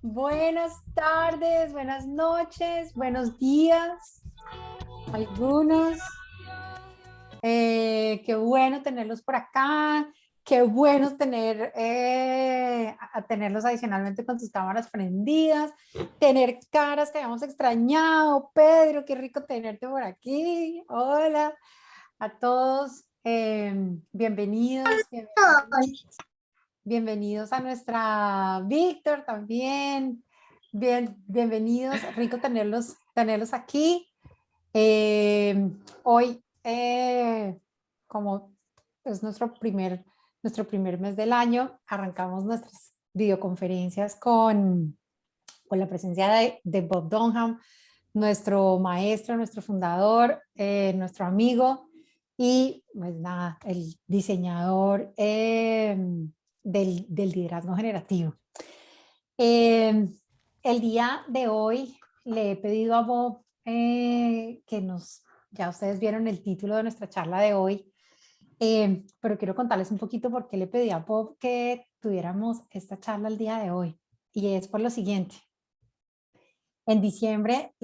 Buenas tardes, buenas noches, buenos días, algunos. Qué bueno tenerlos por acá, qué bueno tenerlos adicionalmente con sus cámaras prendidas, tener caras que habíamos extrañado. Pedro, qué rico tenerte por aquí. Hola a todos, bienvenidos, bienvenidos a nuestra Víctor también. Bienvenidos, rico tenerlos aquí. Hoy, como es nuestro primer mes del año, arrancamos nuestras videoconferencias con la presencia de Bob Dunham, nuestro maestro, nuestro fundador, nuestro amigo y pues nada, el diseñador del liderazgo generativo. El día de hoy le he pedido a Bob ya ustedes vieron el título de nuestra charla de hoy, pero quiero contarles un poquito por qué le pedí a Bob que tuviéramos esta charla el día de hoy. Y es por lo siguiente. En diciembre,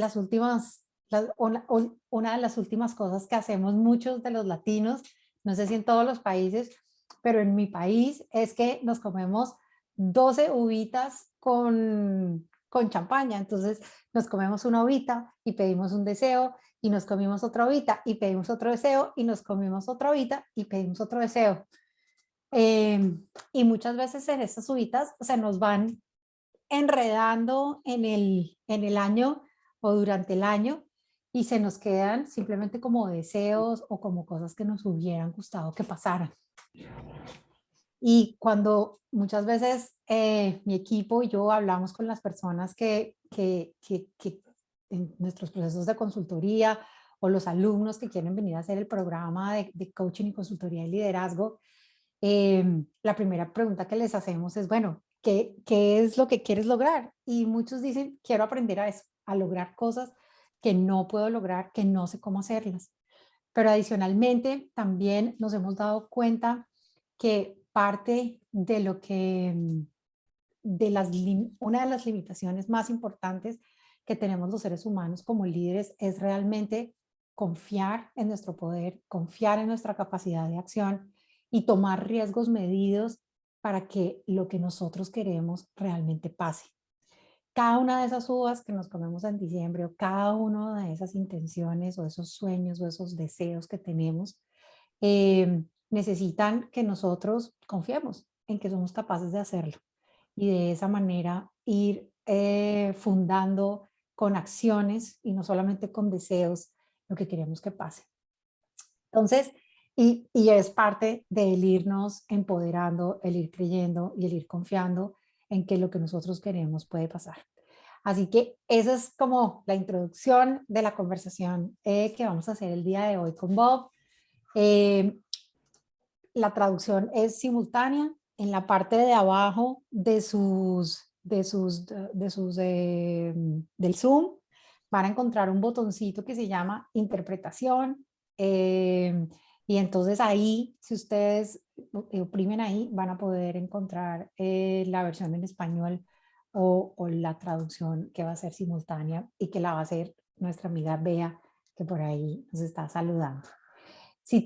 una de las últimas cosas que hacemos muchos de los latinos, no sé si en todos los países, pero en mi país, es que nos comemos 12 uvitas con champaña. Entonces nos comemos una uvita y pedimos un deseo, y nos comimos otra uvita y pedimos otro deseo, y nos comimos otra uvita y pedimos otro deseo. Y muchas veces en estas uvitas se nos van enredando en el año o durante el año, y se nos quedan simplemente como deseos o como cosas que nos hubieran gustado que pasaran. Y cuando muchas veces mi equipo y yo hablamos con las personas que en nuestros procesos de consultoría, o los alumnos que quieren venir a hacer el programa de coaching y consultoría de liderazgo, la primera pregunta que les hacemos es, bueno, ¿qué es lo que quieres lograr? Y muchos dicen, quiero aprender a eso, a lograr cosas que no puedo lograr, que no sé cómo hacerlas. Pero adicionalmente también nos hemos dado cuenta que parte de lo que, una de las limitaciones más importantes que tenemos los seres humanos como líderes es realmente confiar en nuestro poder, confiar en nuestra capacidad de acción y tomar riesgos medidos para que lo que nosotros queremos realmente pase. Cada una de esas uvas que nos comemos en diciembre, o cada una de esas intenciones o esos sueños o esos deseos que tenemos, necesitan que nosotros confiemos en que somos capaces de hacerlo, y de esa manera ir fundando con acciones y no solamente con deseos lo que queremos que pase. Entonces, y es parte del irnos empoderando, el ir creyendo y el ir confiando en que lo que nosotros queremos puede pasar. Así que esa es como la introducción de la conversación que vamos a hacer el día de hoy con Bob. La traducción es simultánea. En la parte de abajo del Zoom van a encontrar un botoncito que se llama interpretación, y entonces ahí, si ustedes oprimen ahí, van a poder encontrar la versión en español o la traducción que va a ser simultánea y que la va a hacer nuestra amiga Bea, que por ahí nos está saludando. Si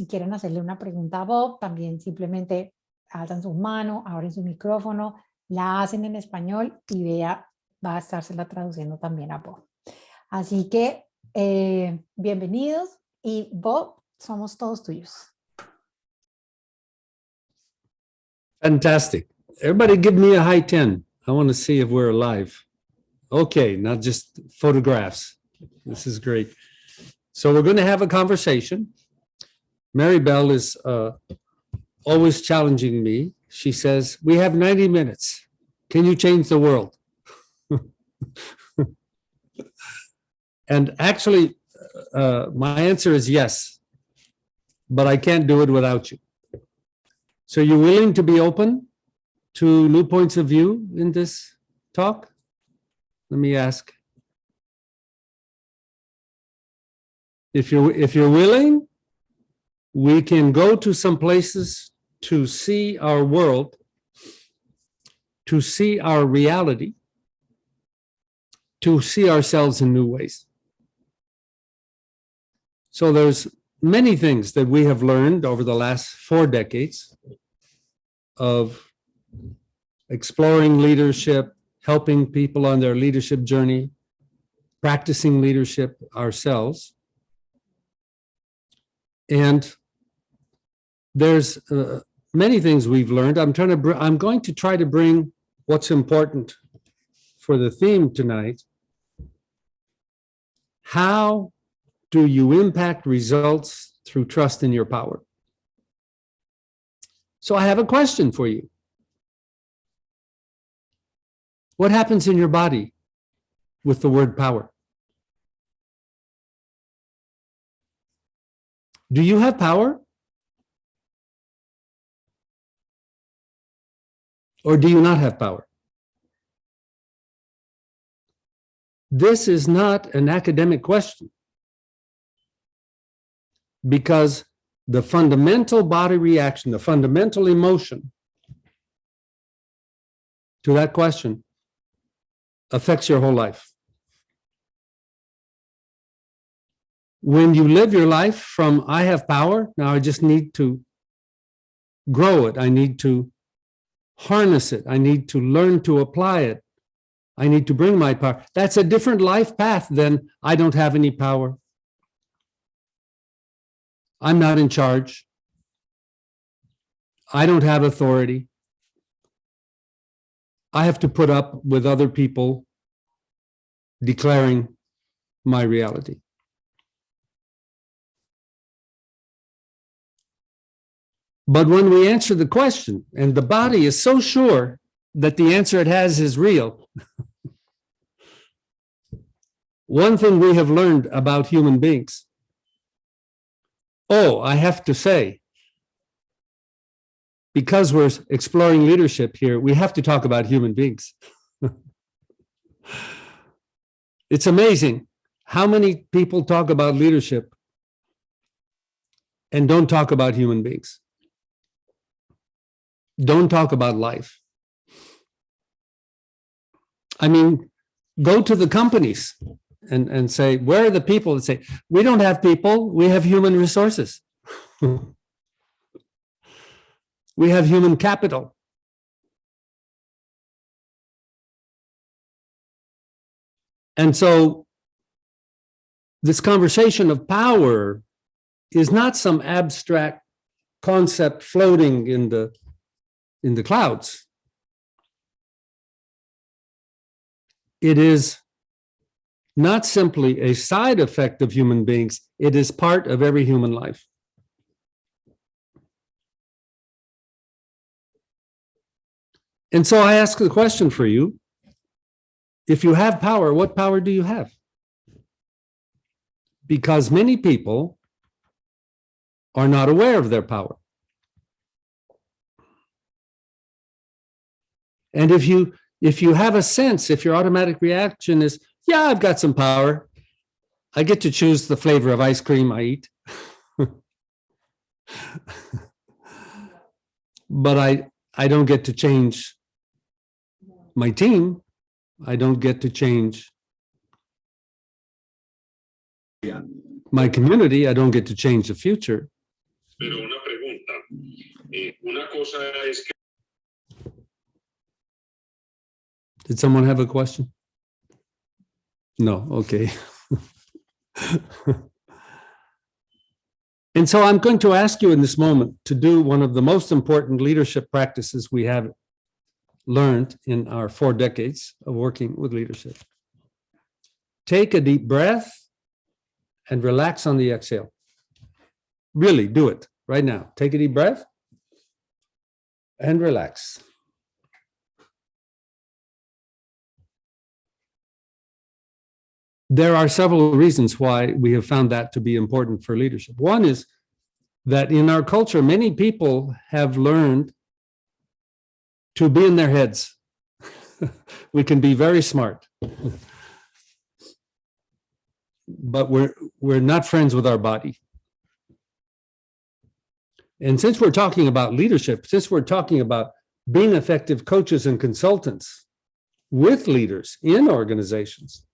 quieren hacerle una pregunta a Bob, también simplemente alzan su mano, abren su micrófono, la hacen en español y Bea va a estársela traduciendo también a Bob. Así que bienvenidos, y Bob, somos todos tuyos. Fantastic. Everybody give me a high 10. I want to see if we're alive. Okay, not just photographs. This is great. So we're going to have a conversation. Mary Bell is always challenging me. She says, we have 90 minutes. Can you change the world? And actually, my answer is yes, but I can't do it without you. So you're willing to be open to new points of view in this talk? Let me ask. If you're willing, we can go to some places to see our world, to see our reality, to see ourselves in new ways. So there's many things that we have learned over the last 4 decades of exploring leadership, helping people on their leadership journey, practicing leadership ourselves. And there's many things we've learned. I'm going to try to bring what's important for the theme tonight. How do you impact results through trust in your power? So I have a question for you. What happens in your body with the word power? Do you have power? Or do you not have power? This is not an academic question, because the fundamental body reaction, the fundamental emotion to that question affects your whole life. When you live your life from I have power, now I just need to grow it, I need to harness it, I need to learn to apply it, I need to bring my power. That's a different life path than I don't have any power. I'm not in charge. I don't have authority. I have to put up with other people declaring my reality. But when we answer the question, and the body is so sure that the answer it has is real, one thing we have learned about human beings, I have to say, because we're exploring leadership here, we have to talk about human beings. It's amazing how many people talk about leadership and don't talk about human beings. Don't talk about life. I mean, go to the companies and say, where are the people that say, we don't have people, we have human resources. We have human capital. And so this conversation of power is not some abstract concept floating in the clouds. It is not simply a side effect of human beings, it is part of every human life. And so I ask the question for you, if you have power, what power do you have? Because many people are not aware of their power. And if you have a sense, if your automatic reaction is, yeah, I've got some power, I get to choose the flavor of ice cream I eat. But I don't get to change my team. I don't get to change my community. I don't get to change the future. Pero una pregunta. Una cosa es que Did someone have a question? No, okay. And so I'm going to ask you in this moment to do one of the most important leadership practices we have learned in our 4 decades of working with leadership. Take a deep breath and relax on the exhale. Really do it right now. Take a deep breath and relax. There are several reasons why we have found that to be important for leadership. One is that in our culture, many people have learned to be in their heads. We can be very smart, but we're not friends with our body. And since we're talking about leadership, since we're talking about being effective coaches and consultants with leaders in organizations,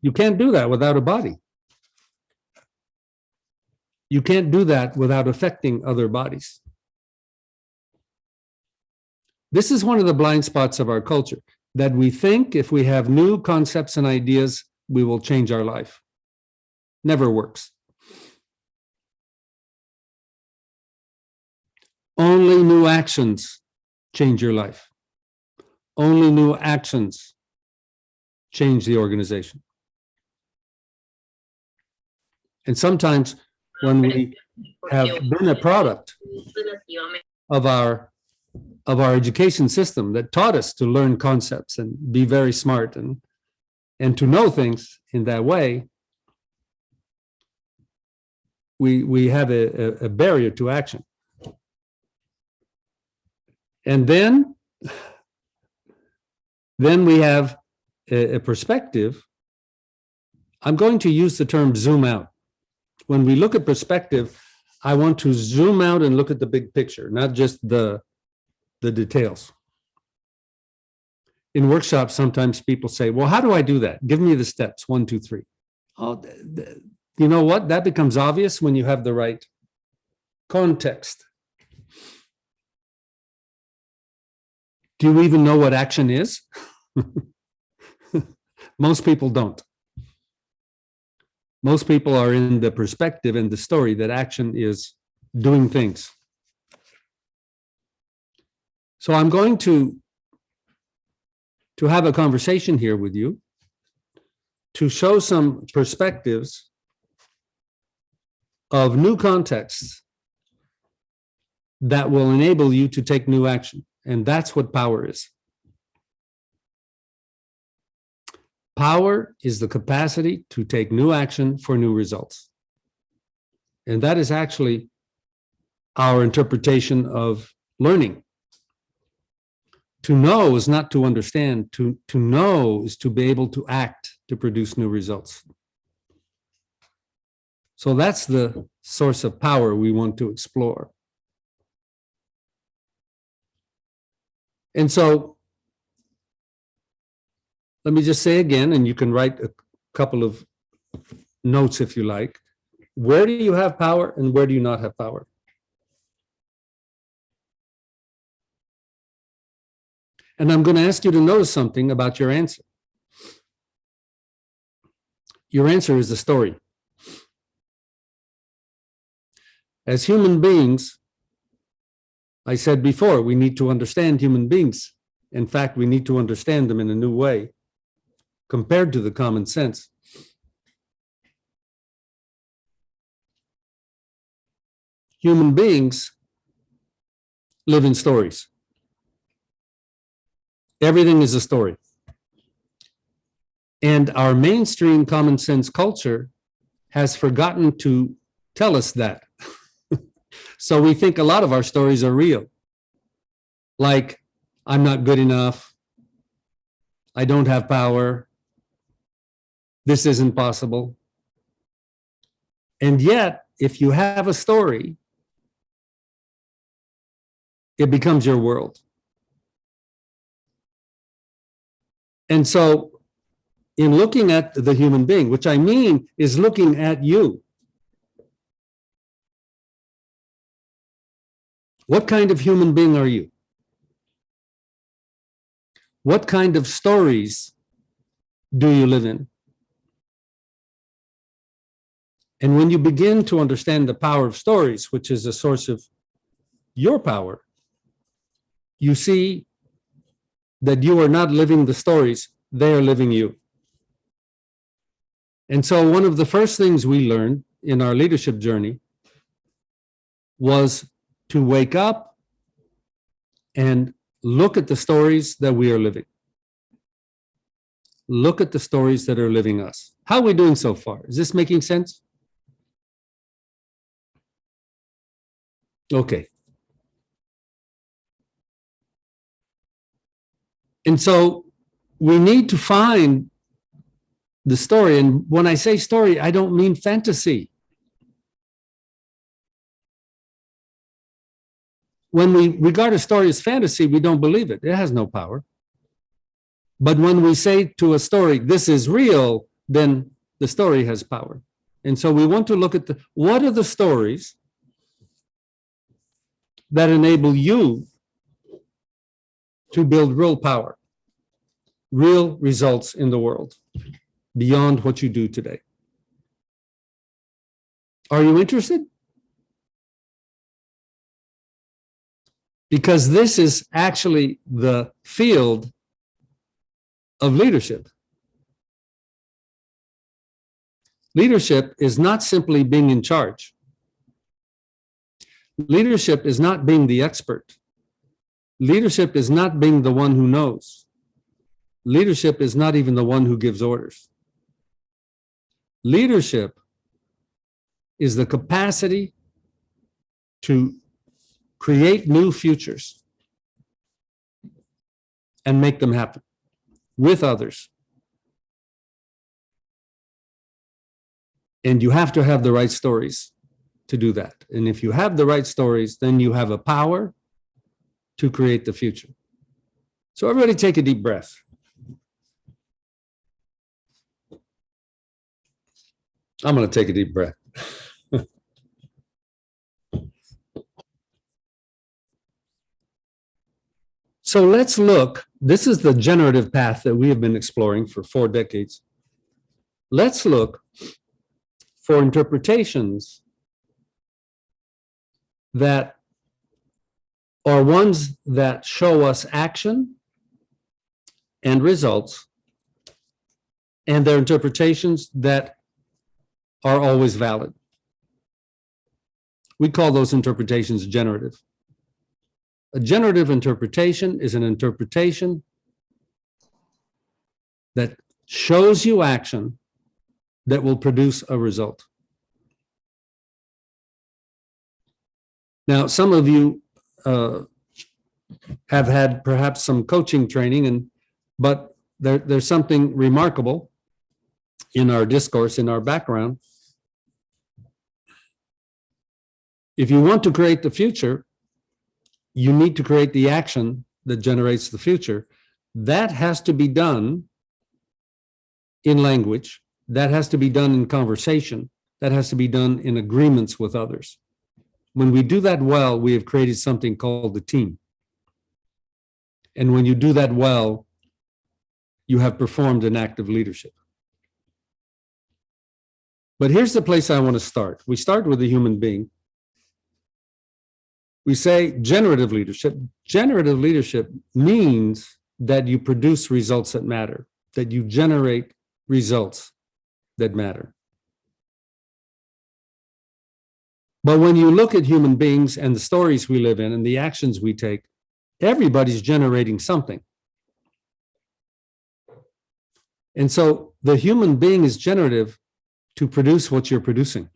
you can't do that without a body. You can't do that without affecting other bodies. This is one of the blind spots of our culture, that we think if we have new concepts and ideas, we will change our life. Never works. Only new actions change your life. Only new actions change the organization. And sometimes when we have been a product of our education system that taught us to learn concepts and be very smart and to know things in that way, we have a barrier to action. And then we have a perspective. I'm going to use the term zoom out. When we look at perspective, I want to zoom out and look at the big picture, not just the details. In workshops, sometimes people say, well, how do I do that? Give me the steps, 1, 2, 3. Oh, you know what? That becomes obvious when you have the right context. Do you even know what action is? Most people don't. Most people are in the perspective and the story that action is doing things. So I'm going to have a conversation here with you to show some perspectives of new contexts that will enable you to take new action. And that's what power is. Power is the capacity to take new action for new results. And that is actually our interpretation of learning. To know is not to understand. To know is to be able to act to produce new results. So that's the source of power we want to explore. And so, let me just say again, and you can write a couple of notes if you like. Where do you have power and where do you not have power? And I'm going to ask you to notice something about your answer. Your answer is the story. As human beings, I said before, we need to understand human beings. In fact, we need to understand them in a new way compared to the common sense. Human beings live in stories. Everything is a story. And our mainstream common sense culture has forgotten to tell us that. So we think a lot of our stories are real. Like, I'm not good enough. I don't have power. This isn't possible. And yet, if you have a story, it becomes your world. And so, in looking at the human being, which I mean is looking at you, what kind of human being are you? What kind of stories do you live in? And when you begin to understand the power of stories, which is a source of your power, you see that you are not living the stories, they are living you. And so one of the first things we learned in our leadership journey was to wake up and look at the stories that we are living. Look at the stories that are living us. How are we doing so far? Is this making sense? Okay. And so we need to find the story. And when I say story, I don't mean fantasy. when we regard a story as fantasy, we don't believe it. It has no power. But when we say to a story, this is real, then the story has power. And so we want to look at what are the stories that enable you to build real power, real results in the world beyond what you do today. Are you interested? Because this is actually the field of leadership. Leadership is not simply being in charge. Leadership is not being the expert. Leadership is not being the one who knows. Leadership is not even the one who gives orders. Leadership is the capacity to create new futures and make them happen with others. And you have to have the right stories to do that. And if you have the right stories, then you have a power to create the future. So everybody take a deep breath. I'm going to take a deep breath. So let's look. This is the generative path that we have been exploring for 4 decades. Let's look for interpretations that are ones that show us action and results, and they're interpretations that are always valid. We call those interpretations generative. A generative interpretation is an interpretation that shows you action that will produce a result. Now, some of you have had perhaps some coaching training, but there's something remarkable in our discourse, in our background. If you want to create the future, you need to create the action that generates the future. That has to be done in language. That has to be done in conversation. That has to be done in agreements with others. When we do that well, we have created something called the team. And when you do that well, you have performed an act of leadership. But here's the place I want to start. We start with a human being. We say generative leadership. Generative leadership means that you produce results that matter, that you generate results that matter. But when you look at human beings and the stories we live in and the actions we take, everybody's generating something. And so the human being is generative to produce what you're producing.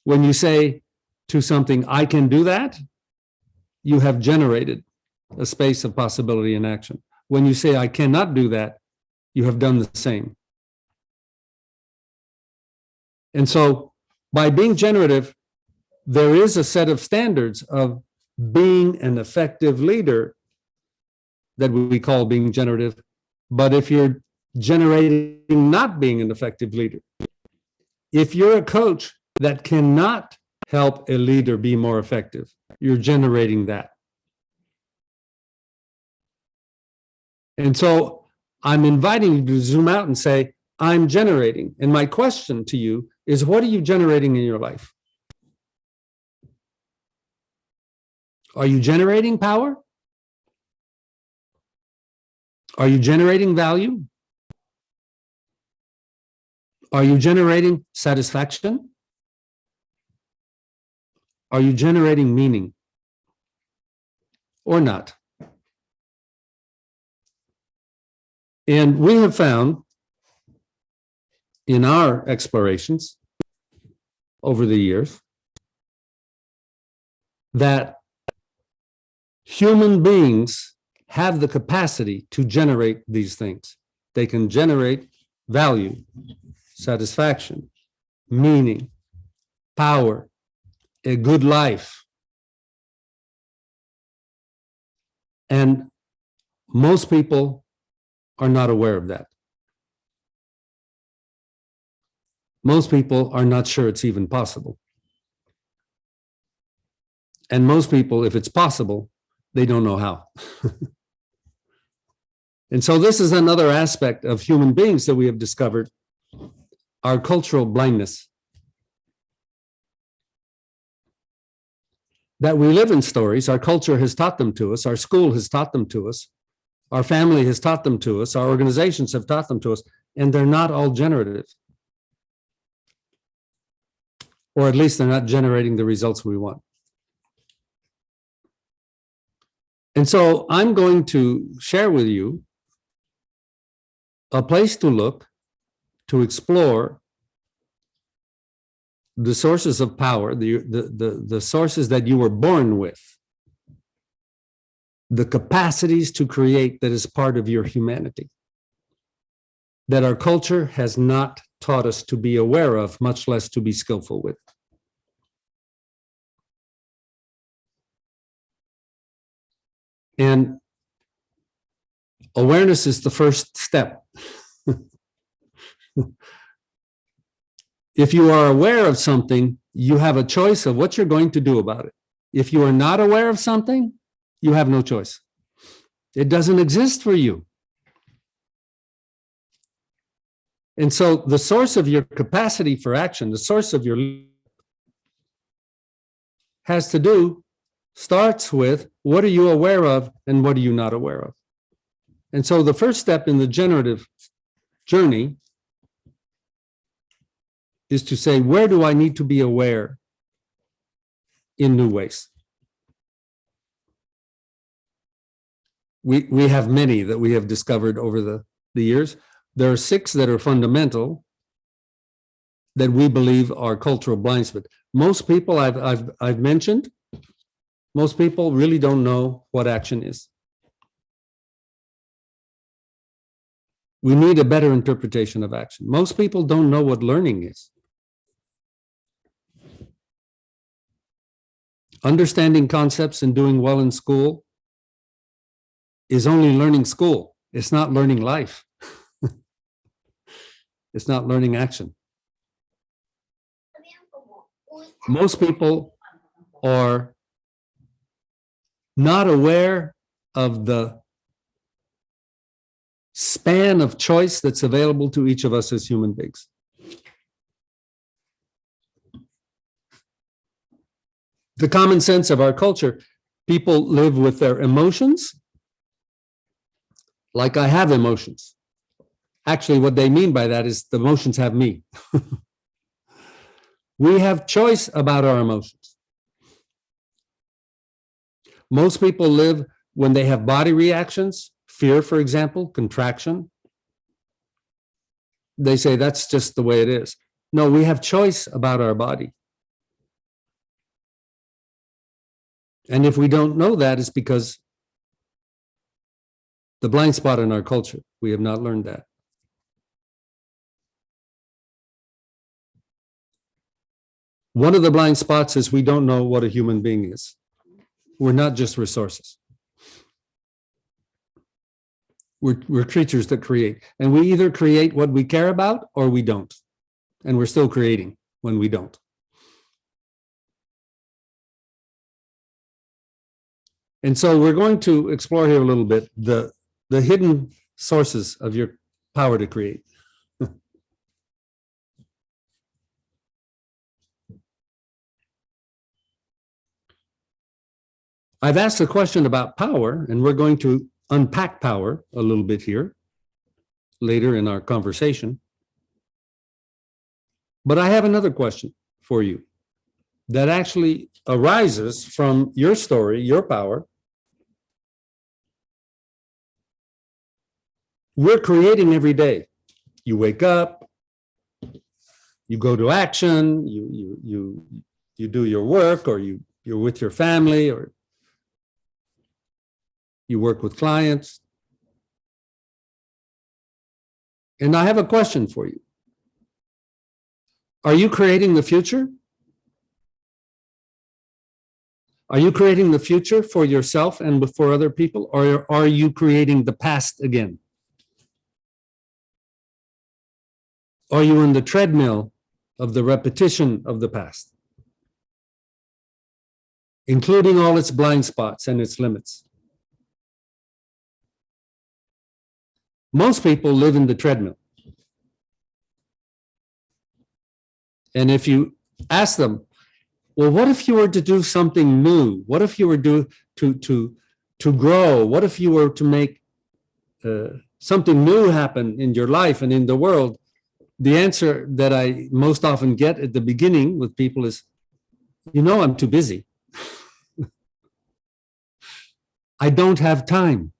When you say to something, I can do that, you have generated a space of possibility and action. When you say, I cannot do that, you have done the same. And so by being generative, there is a set of standards of being an effective leader that we call being generative. But if you're generating not being an effective leader, if you're a coach that cannot help a leader be more effective, you're generating that. And so I'm inviting you to zoom out and say, I'm generating. And my question to you is, what are you generating in your life? Are you generating power? Are you generating value? Are you generating satisfaction? Are you generating meaning or not? And we have found in our explorations over the years that human beings have the capacity to generate these things. They can generate value, satisfaction, meaning, power, a good life. And most people are not aware of that. Most people are not sure it's even possible. And most people, if it's possible, they don't know how. And so this is another aspect of human beings that we have discovered, our cultural blindness. That we live in stories, our culture has taught them to us, our school has taught them to us, our family has taught them to us, our organizations have taught them to us, and they're not all generative. Or at least they're not generating the results we want. And so I'm going to share with you a place to look, to explore the sources of power, the sources that you were born with, the capacities to create that is part of your humanity, that our culture has not taught us to be aware of, much less to be skillful with. And awareness is the first step. If you are aware of something, you have a choice of what you're going to do about it. If you are not aware of something, you have no choice. It doesn't exist for you. And so the source of your capacity for action, the source of your starts with what are you aware of and what are you not aware of. And so the first step in the generative journey is to say, where do I need to be aware in new ways? We have many that we have discovered over the years. There are 6 that are fundamental that we believe are cultural blind spots. Most people I've mentioned, most people really don't know what action is. We need a better interpretation of action. Most people don't know what learning is. Understanding concepts and doing well in school is only learning school. It's not learning life. It's not learning action. Most people are not aware of the span of choice that's available to each of us as human beings. The common sense of our culture, people live with their emotions like I have emotions. Actually, what they mean by that is the emotions have me. We have choice about our emotions. Most people live when they have body reactions, fear, for example, contraction. They say that's just the way it is. No, we have choice about our body. And if we don't know that, it's because the blind spot in our culture, we have not learned that. One of the blind spots is we don't know what a human being is. We're not just resources. We're creatures that create. And we either create what we care about or we don't. And we're still creating when we don't. And so we're going to explore here a little bit the hidden sources of your power to create. I've asked a question about power, and we're going to unpack power a little bit here later in our conversation. But I have another question for you that actually arises from your story, your power. We're creating every day. You wake up, you go to action, you do your work, or you're with your family, or you work with clients. And I have a question for you. Are you creating the future? Are you creating the future for yourself and for other people, or are you creating the past again? Are you in the treadmill of the repetition of the past, including all its blind spots and its limits? Most people live in the treadmill. And if you ask them, well, what if you were to do something new? What if you were to grow? What if you were to make something new happen in your life and in the world? The answer that I most often get at the beginning with people is, I'm too busy. I don't have time.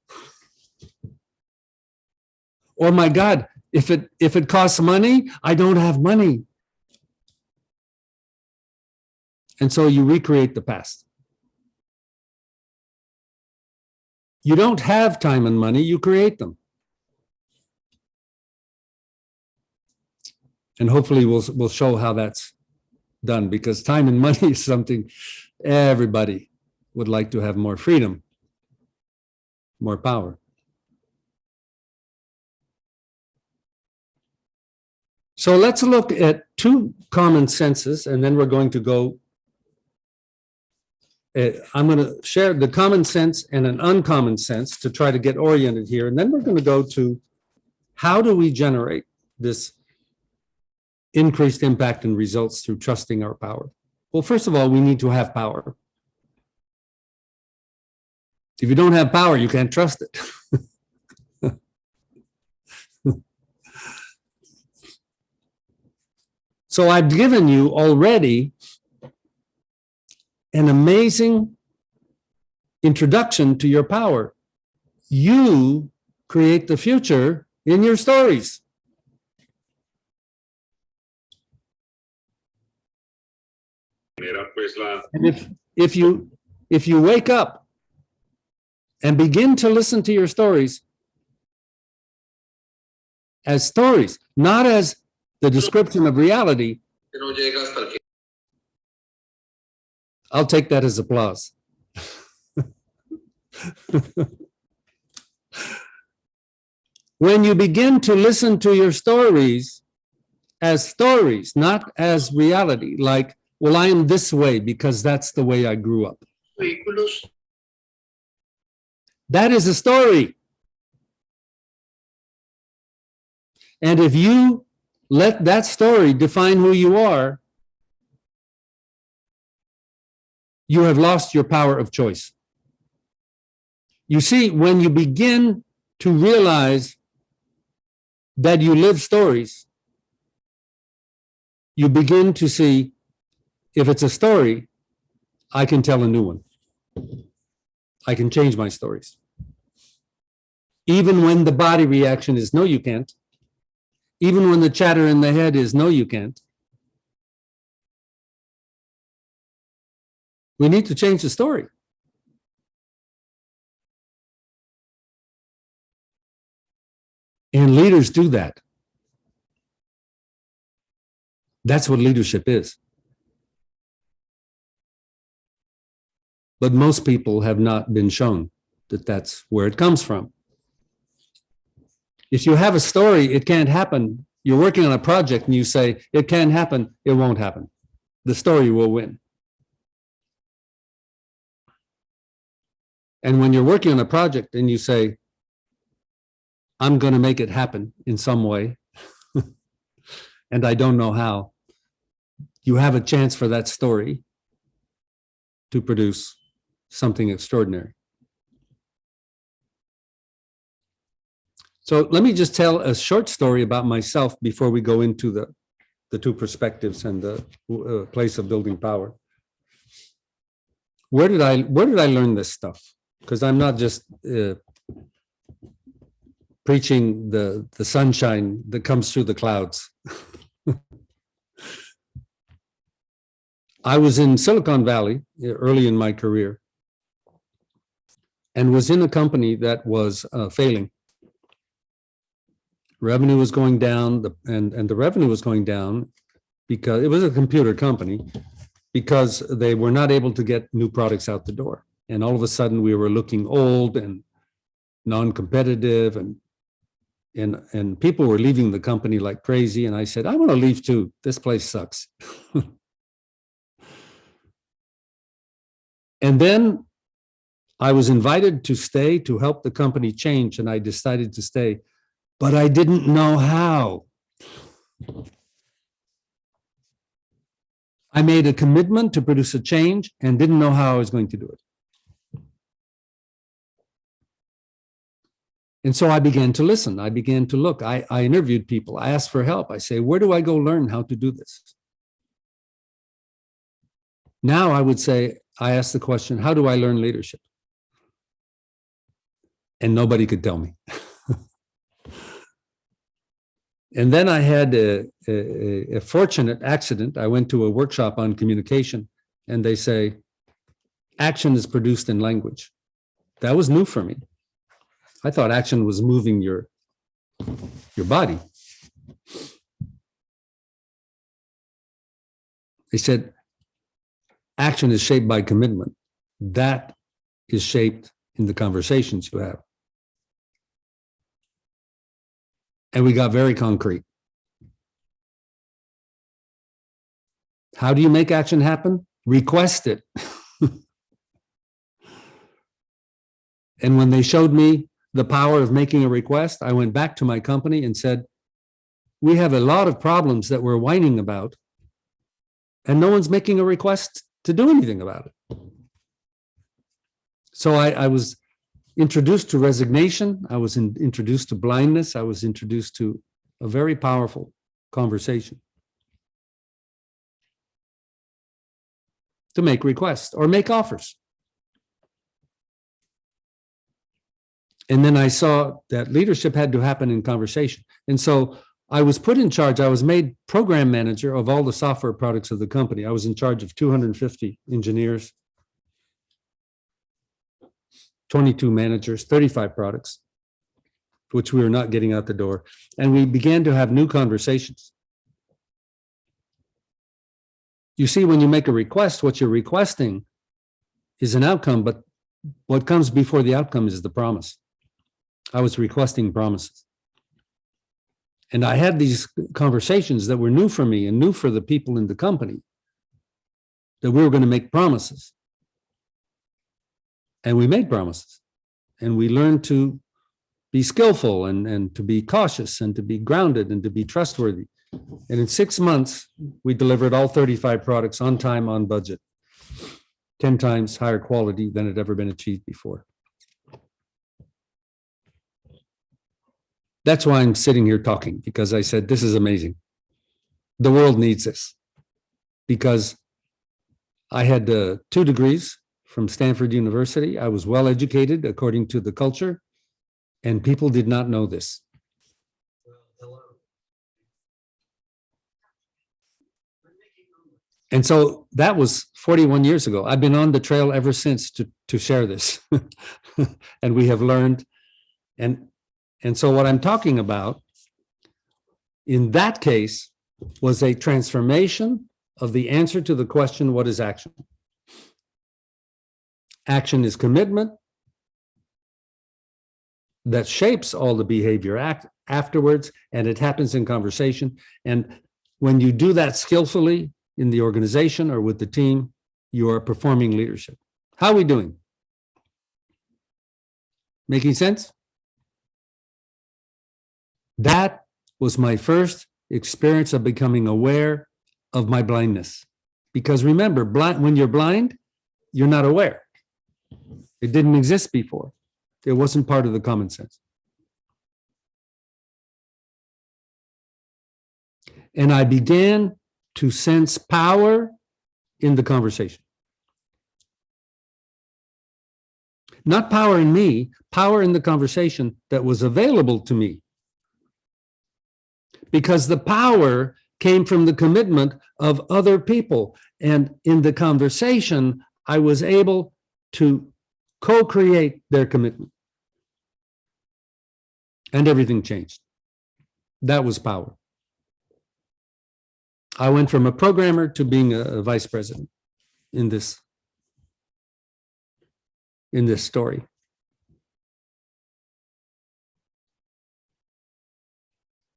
Or my God, if it costs money, I don't have money. And so you recreate the past. You don't have time and money, you create them. And hopefully we'll show how that's done, because time and money is something everybody would like to have more freedom, more power. So let's look at two common senses, and then we're going to go. I'm going to share the common sense and an uncommon sense to try to get oriented here. And then we're going to go to how do we generate this increased impact and results through trusting our power? Well, first of all, we need to have power. If you don't have power, you can't trust it. So I've given you already an amazing introduction to your power. You create the future in your stories. And if you wake up and begin to listen to your stories as stories, not as the description of reality, I'll take that as applause. When you begin to listen to your stories as stories, not as reality, like, well, I am this way because that's the way I grew up. That is a story. And if you let that story define who you are, you have lost your power of choice. You see, when you begin to realize that you live stories, you begin to see, if it's a story, I can tell a new one. I can change my stories. Even when the body reaction is, no, you can't. Even when the chatter in the head is, no, you can't. We need to change the story. And leaders do that. That's what leadership is. But most people have not been shown that that's where it comes from. If you have a story, it can't happen. You're working on a project and you say, it can't happen, it won't happen. The story will win. And when you're working on a project and you say, I'm going to make it happen in some way, and I don't know how, you have a chance for that story to produce something extraordinary. So let me just tell a short story about myself before we go into the two perspectives and the place of building power. Where did I learn this stuff? Because I'm not just preaching the sunshine that comes through the clouds. I was in Silicon Valley early in my career and was in a company that was failing. Revenue was going down, and the revenue was going down because it was a computer company, because they were not able to get new products out the door. And all of a sudden we were looking old and non-competitive, and people were leaving the company like crazy. And I said, I want to leave too. This place sucks. And then I was invited to stay to help the company change, and I decided to stay, but I didn't know how. I made a commitment to produce a change and didn't know how I was going to do it. And so I began to listen. I began to look. I interviewed people. I asked for help. I say, where do I go learn how to do this? Now I would say, I asked the question, how do I learn leadership? And nobody could tell me. And then I had a fortunate accident. I went to a workshop on communication, and they say, action is produced in language. That was new for me. I thought action was moving your body. They said, action is shaped by commitment. That is shaped in the conversations you have. And we got very concrete. How do you make action happen? Request it. And when they showed me the power of making a request, I went back to my company and said, we have a lot of problems that we're whining about, and no one's making a request to do anything about it. So I was introduced to resignation. I was introduced to blindness. I was introduced to a very powerful conversation to make requests or make offers. And then I saw that leadership had to happen in conversation. And so I was put in charge. I was made program manager of all the software products of the company. I was in charge of 250 engineers, 22 managers, 35 products, which we were not getting out the door. And we began to have new conversations. You see, when you make a request, what you're requesting is an outcome, but what comes before the outcome is the promise. I was requesting promises. And I had these conversations that were new for me and new for the people in the company, that we were going to make promises. And we made promises. And we learned to be skillful and to be cautious and to be grounded and to be trustworthy. And in 6 months, we delivered all 35 products on time, on budget, 10 times higher quality than had ever been achieved before. That's why I'm sitting here talking, because I said, this is amazing. The world needs this. Because I had 2 degrees from Stanford University. I was well educated according to the culture, and people did not know this. And so that was 41 years ago. I've been on the trail ever since to share this. And we have learned. And so what I'm talking about in that case was a transformation of the answer to the question, what is action? Action is commitment that shapes all the behavior afterwards, and it happens in conversation. And when you do that skillfully in the organization or with the team, you are performing leadership. How are we doing? Making sense? That was my first experience of becoming aware of my blindness. Because remember, when you're blind, you're not aware. It didn't exist before. It wasn't part of the common sense. And I began to sense power in the conversation. Not power in me, power in the conversation that was available to me. Because the power came from the commitment of other people. And in the conversation, I was able to co-create their commitment. And everything changed. That was power. I went from a programmer to being a vice president. in this story.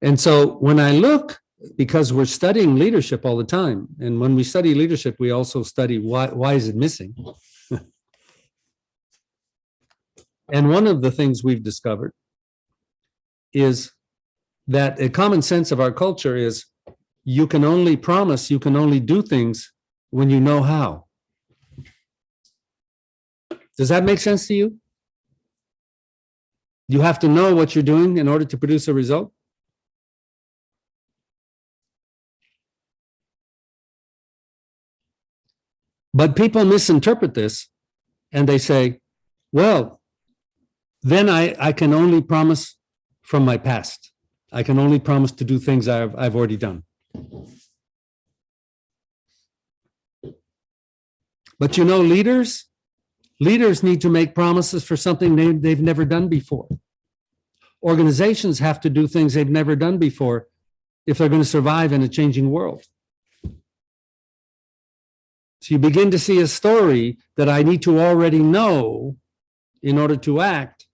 And so when I look, because we're studying leadership all the time, and when we study leadership, we also study why is it missing? And one of the things we've discovered is that a common sense of our culture is you can only promise, you can only do things when you know how. Does that make sense to you? You have to know what you're doing in order to produce a result? But people misinterpret this and they say, well, then I can only promise from my past. I can only promise to do things I've already done. But you know, leaders need to make promises for something they've never done before. Organizations have to do things they've never done before if they're going to survive in a changing world. So you begin to see a story that I need to already know in order to act.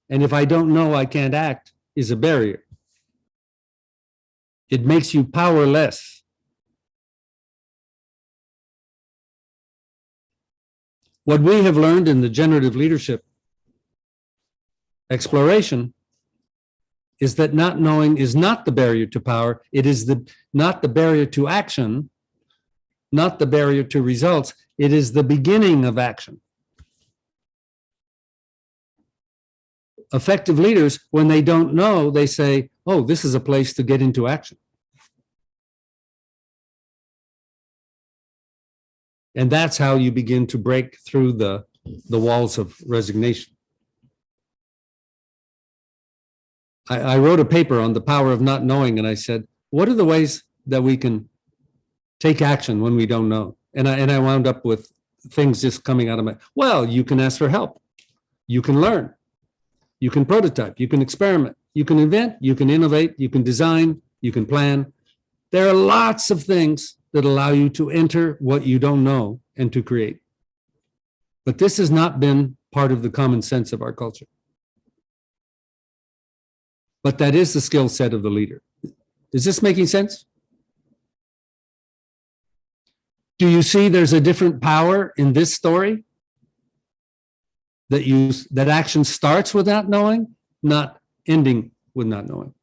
And if I don't know, I can't act is a barrier. It makes you powerless. What we have learned in the generative leadership exploration is that not knowing is not the barrier to power. It is not the barrier to action, not the barrier to results. It is the beginning of action. Effective leaders, when they don't know, they say, oh, this is a place to get into action. And that's how you begin to break through the walls of resignation. I wrote a paper on the power of not knowing, and I said, what are the ways that we can take action when we don't know? And I wound up with things just coming out of my, well, you can ask for help. You can learn. You can prototype. You can experiment. You can invent. You can innovate. You can design. You can plan. There are lots of things that allow you to enter what you don't know and to create. But this has not been part of the common sense of our culture. But that is the skill set of the leader. Is this making sense? Do you see there's a different power in this story? That action starts with not knowing, not ending with not knowing.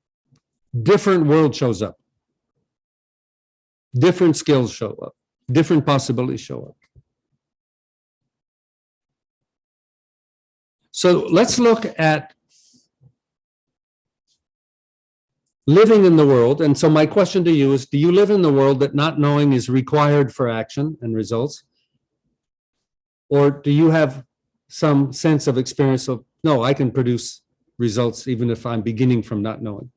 Different world shows up. Different skills show up. Different possibilities show up. So let's look at living in the world. And so my question to you is, do you live in the world that not knowing is required for action and results? Or do you have some sense of experience of, no, I can produce results even if I'm beginning from not knowing?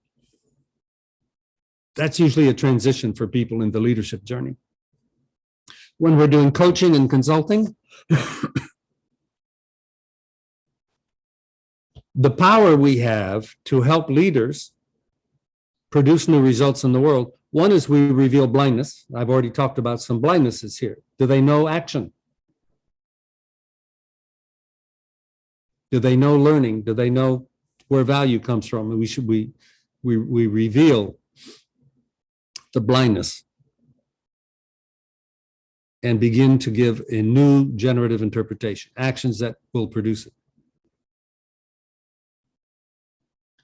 That's usually a transition for people in the leadership journey. When we're doing coaching and consulting, the power we have to help leaders produce new results in the world, one is we reveal blindness. I've already talked about some blindnesses here. Do they know action? Do they know learning? Do they know where value comes from? And we reveal the blindness and begin to give a new generative interpretation, actions that will produce it.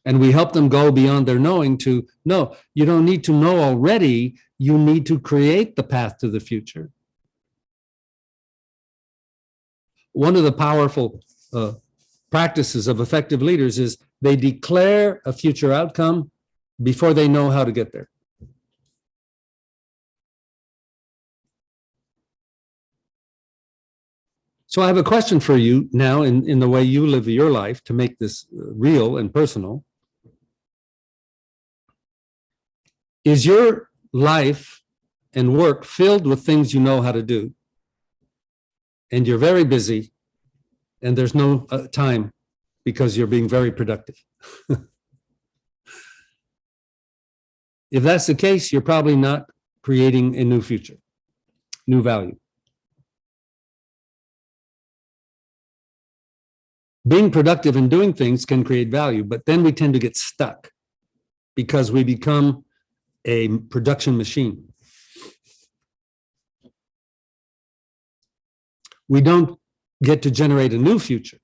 And we help them go beyond their knowing to, no, you don't need to know already, you need to create the path to the future. One of the powerful practices of effective leaders is they declare a future outcome before they know how to get there. So I have a question for you now in the way you live your life to make this real and personal. Is your life and work filled with things you know how to do, and you're very busy, and there's no time because you're being very productive? If that's the case, you're probably not creating a new future, new value. being productive and doing things can create value, but then we tend to get stuck because we become a production machine. We don't get to generate a new future.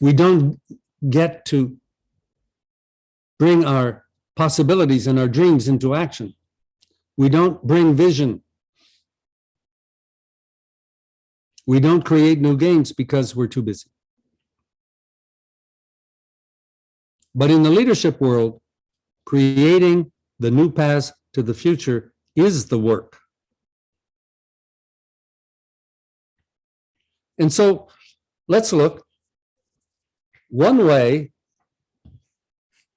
We don't get to bring our possibilities and our dreams into action. We don't bring vision. We don't create new games because we're too busy. But in the leadership world, creating the new paths to the future is the work. And so let's look. One way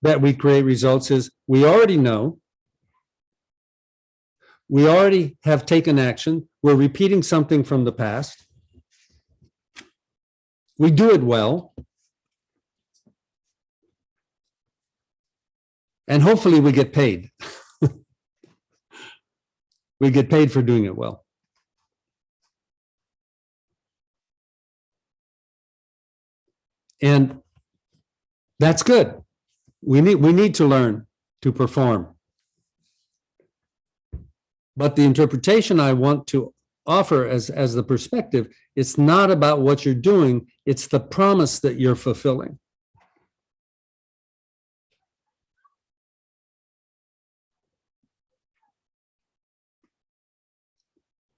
that we create results is we already know, we already have taken action, we're repeating something from the past, we do it well, and hopefully we get paid. We get paid for doing it well. And that's good. We need to learn to perform. But the interpretation I want to offer as the perspective, it's not about what you're doing, it's the promise that you're fulfilling.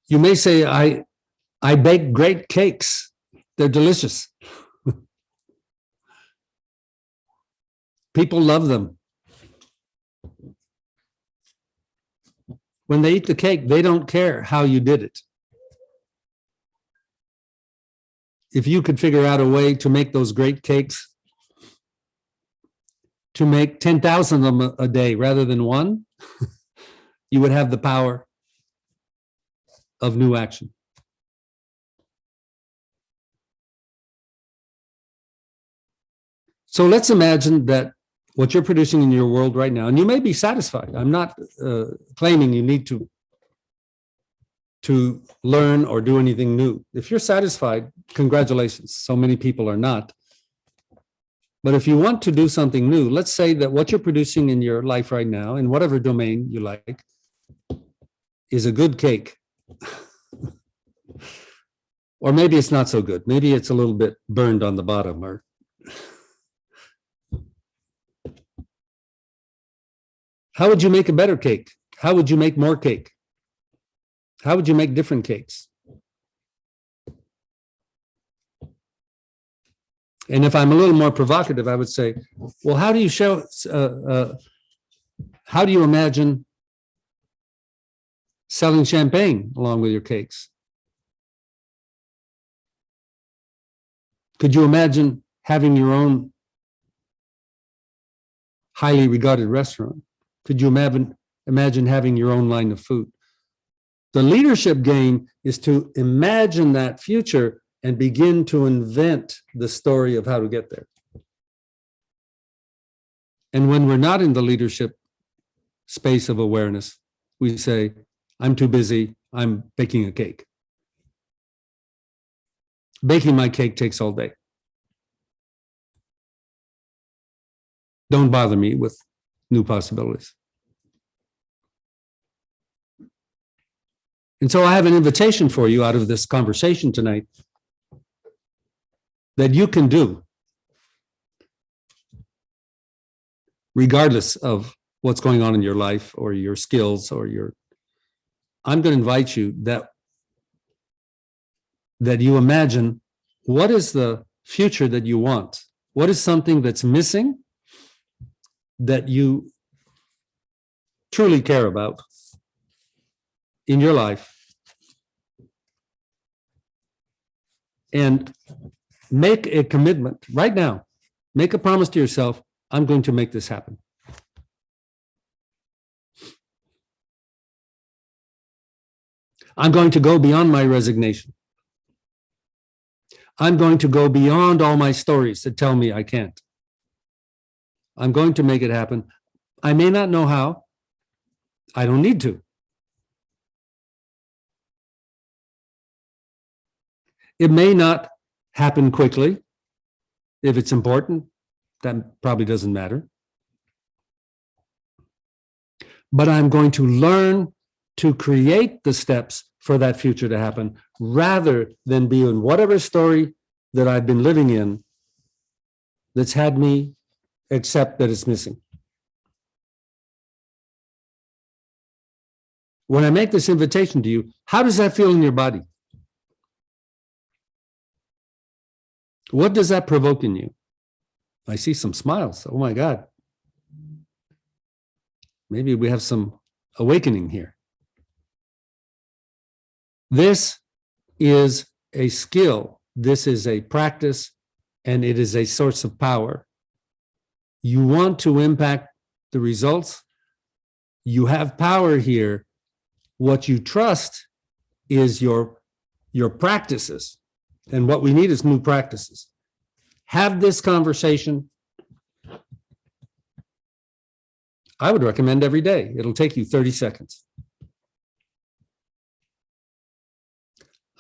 You may say, I bake great cakes. They're delicious. People love them. When they eat the cake, they don't care how you did it. If you could figure out a way to make those great cakes, to make 10,000 of them a day rather than one, you would have the power of new action. So let's imagine that what you're producing in your world right now, and you may be satisfied. I'm not claiming you need to learn or do anything new. If you're satisfied, congratulations. So many people are not. But if you want to do something new, let's say that what you're producing in your life right now, in whatever domain you like, is a good cake. Or maybe it's not so good. Maybe it's a little bit burned on the bottom. Or how would you make a better cake? How would you make more cake? How would you make different cakes? And if I'm a little more provocative, I would say, well, how do you show, how do you imagine selling champagne along with your cakes? Could you imagine having your own highly regarded restaurant? Could you imagine having your own line of food? The leadership game is to imagine that future and begin to invent the story of how to get there. And when we're not in the leadership space of awareness, we say, I'm too busy, I'm baking a cake. Baking my cake takes all day. Don't bother me with new possibilities. And so I have an invitation for you out of this conversation tonight that you can do, regardless of what's going on in your life or your skills or your, I'm going to invite you that you imagine what is the future that you want? What is something that's missing that you truly care about in your life? And make a commitment right now. Make a promise to yourself, I'm going to make this happen. I'm going to go beyond my resignation. I'm going to go beyond all my stories that tell me I can't. I'm going to make it happen. I may not know how. I don't need to. It may not happen quickly. If it's important, that probably doesn't matter. But I'm going to learn to create the steps for that future to happen rather than be in whatever story that I've been living in that's had me accept that it's missing. When I make this invitation to you, how does that feel in your body? What does that provoke in you? I see some smiles. Oh my God. Maybe we have some awakening here. This is a skill. This is a practice, and it is a source of power. You want to impact the results? You have power here. What you trust is your practices. And what we need is new practices. Have this conversation. I would recommend every day. It'll take you 30 seconds.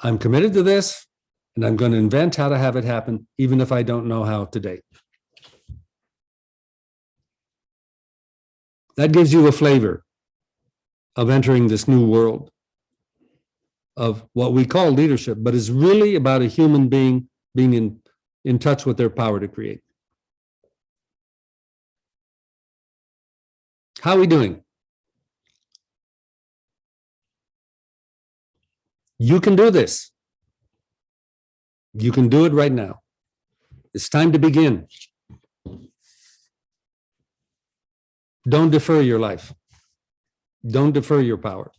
I'm committed to this, and I'm going to invent how to have it happen, even if I don't know how today. That gives you a flavor of entering this new world of what we call leadership, but is really about a human being being in touch with their power to create. How are we doing? You can do this. You can do it right now. It's time to begin. Don't defer your life. Don't defer your power.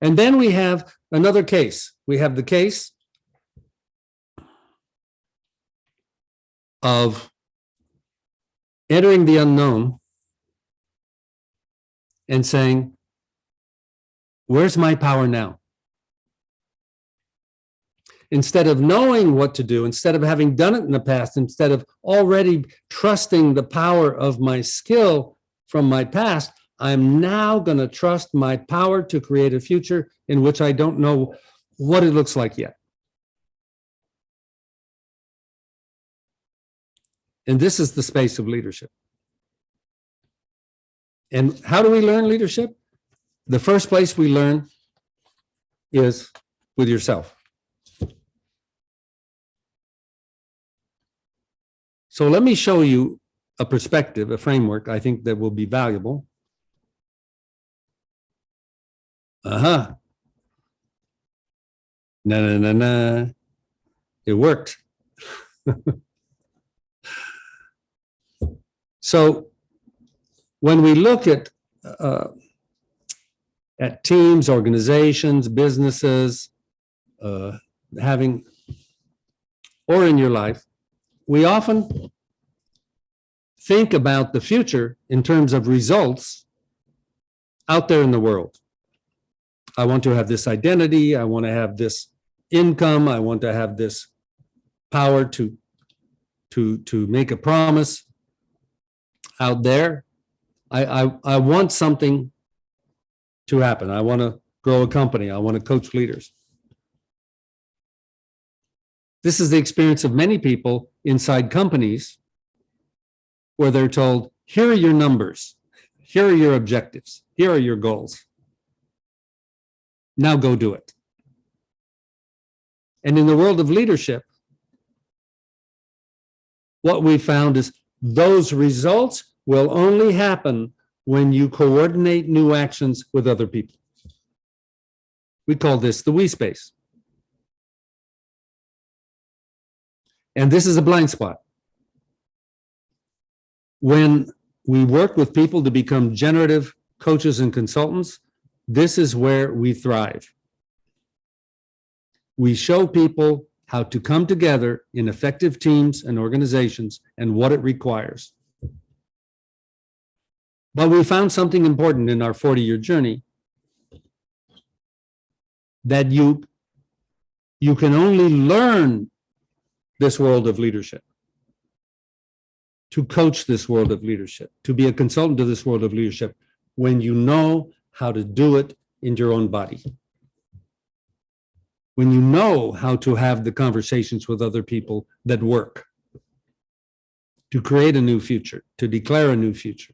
And then we have another case. We have the case of entering the unknown and saying, where's my power now? Instead of knowing what to do, instead of having done it in the past, instead of already trusting the power of my skill from my past, I'm now going to trust my power to create a future in which I don't know what it looks like yet. And this is the space of leadership. And how do we learn leadership? The first place we learn is with yourself. So let me show you a perspective, a framework I think that will be valuable. No. It worked. So when we look at teams, organizations, businesses, having, or in your life, we often think about the future in terms of results out there in the world. I want to have this identity. I want to have this income. I want to have this power to make a promise out there. I want something to happen. I want to grow a company. I want to coach leaders. This is the experience of many people inside companies where they're told, here are your numbers. Here are your objectives. Here are your goals. Now go do it. And in the world of leadership, what we found is those results will only happen when you coordinate new actions with other people. We call this the we space. And this is a blind spot. When we work with people to become generative coaches and consultants, this is where we thrive. We show people how to come together in effective teams and organizations and what it requires. But we found something important in our 40-year journey, that you can only learn this world of leadership, to coach this world of leadership, to be a consultant to this world of leadership, when you know how to do it in your own body. when you know how to have the conversations with other people that work, to create a new future, to declare a new future,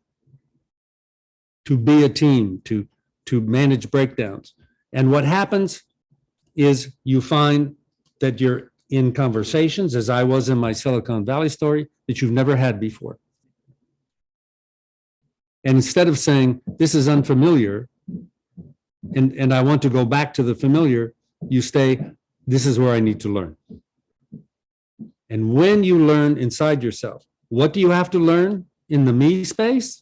to be a team, to manage breakdowns. And what happens is you find that you're in conversations, as I was in my Silicon Valley story, that you've never had before. And instead of saying, this is unfamiliar, and I want to go back to the familiar, you say, this is where I need to learn. And when you learn inside yourself, what do you have to learn in the me space?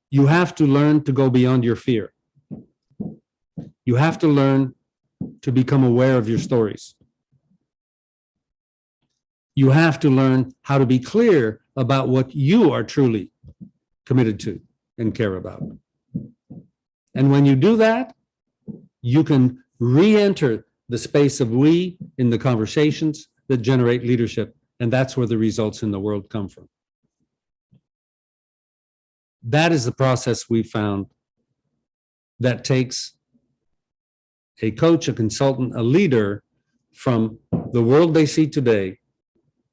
You have to learn to go beyond your fear. You have to learn to become aware of your stories. You have to learn how to be clear about what you are truly committed to and care about. And when you do that, you can re-enter the space of we in the conversations that generate leadership. And that's where the results in the world come from. That is the process we found that takes a coach, a consultant, a leader from the world they see today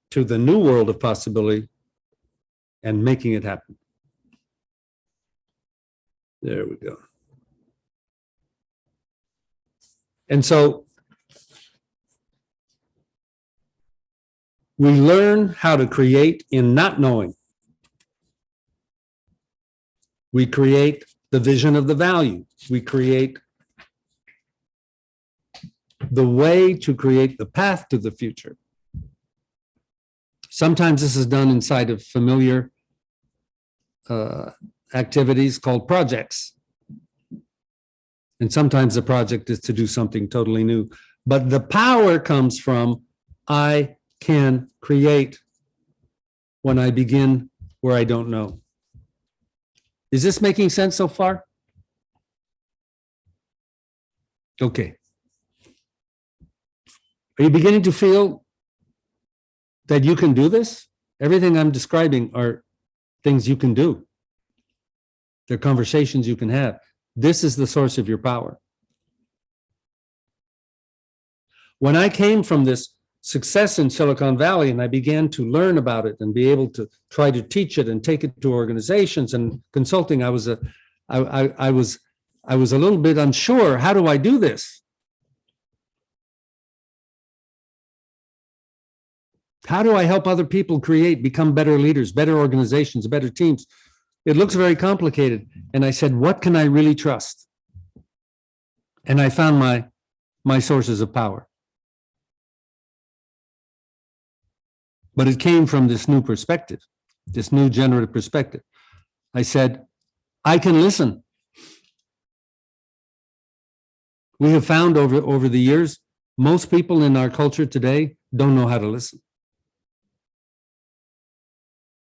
to the new world of possibility and making it happen. There we go. And so we learn how to create in not knowing. We create the vision of the value. We create the way to create the path to the future. Sometimes this is done inside of familiar activities called projects. And sometimes the project is to do something totally new. But the power comes from I can create when I begin where I don't know. Is this making sense so far? Okay. Are you beginning to feel that you can do this? Everything I'm describing are things you can do. They're conversations you can have. This is the source of your power. When I came from this success in Silicon Valley and I began to learn about it and be able to try to teach it and take it to organizations and consulting, I was a little bit unsure. How do I do this? How do I help other people become better leaders, better organizations, better teams? It looks very complicated. And I said, what can I really trust? And I found my sources of power. But it came from this new perspective, this new generative perspective. I said, I can listen. We have found over the years, most people in our culture today don't know how to listen.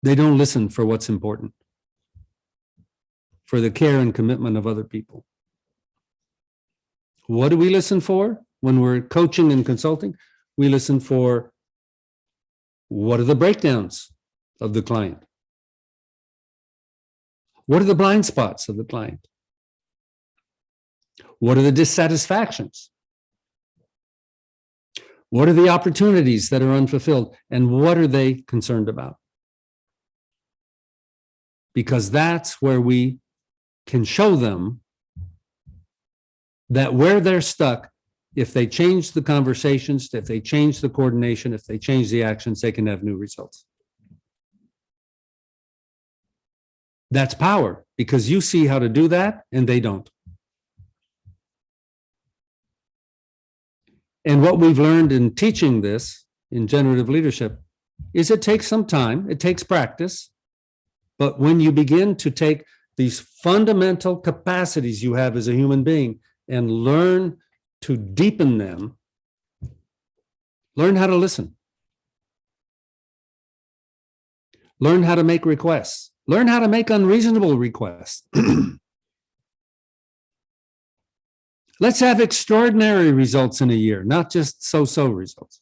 They don't listen for what's important, for the care and commitment of other people. What do we listen for when we're coaching and consulting? We listen for what are the breakdowns of the client? What are the blind spots of the client? What are the dissatisfactions? What are the opportunities that are unfulfilled? And what are they concerned about? Because that's where we can show them that where they're stuck, if they change the conversations, if they change the coordination, if they change the actions, they can have new results. That's power, because you see how to do that and they don't. And what we've learned in teaching this in generative leadership is it takes some time, it takes practice. But when you begin to take these fundamental capacities you have as a human being and learn to deepen them, learn how to listen, learn how to make requests, learn how to make unreasonable requests. Let's have extraordinary results in a year, not just so-so results.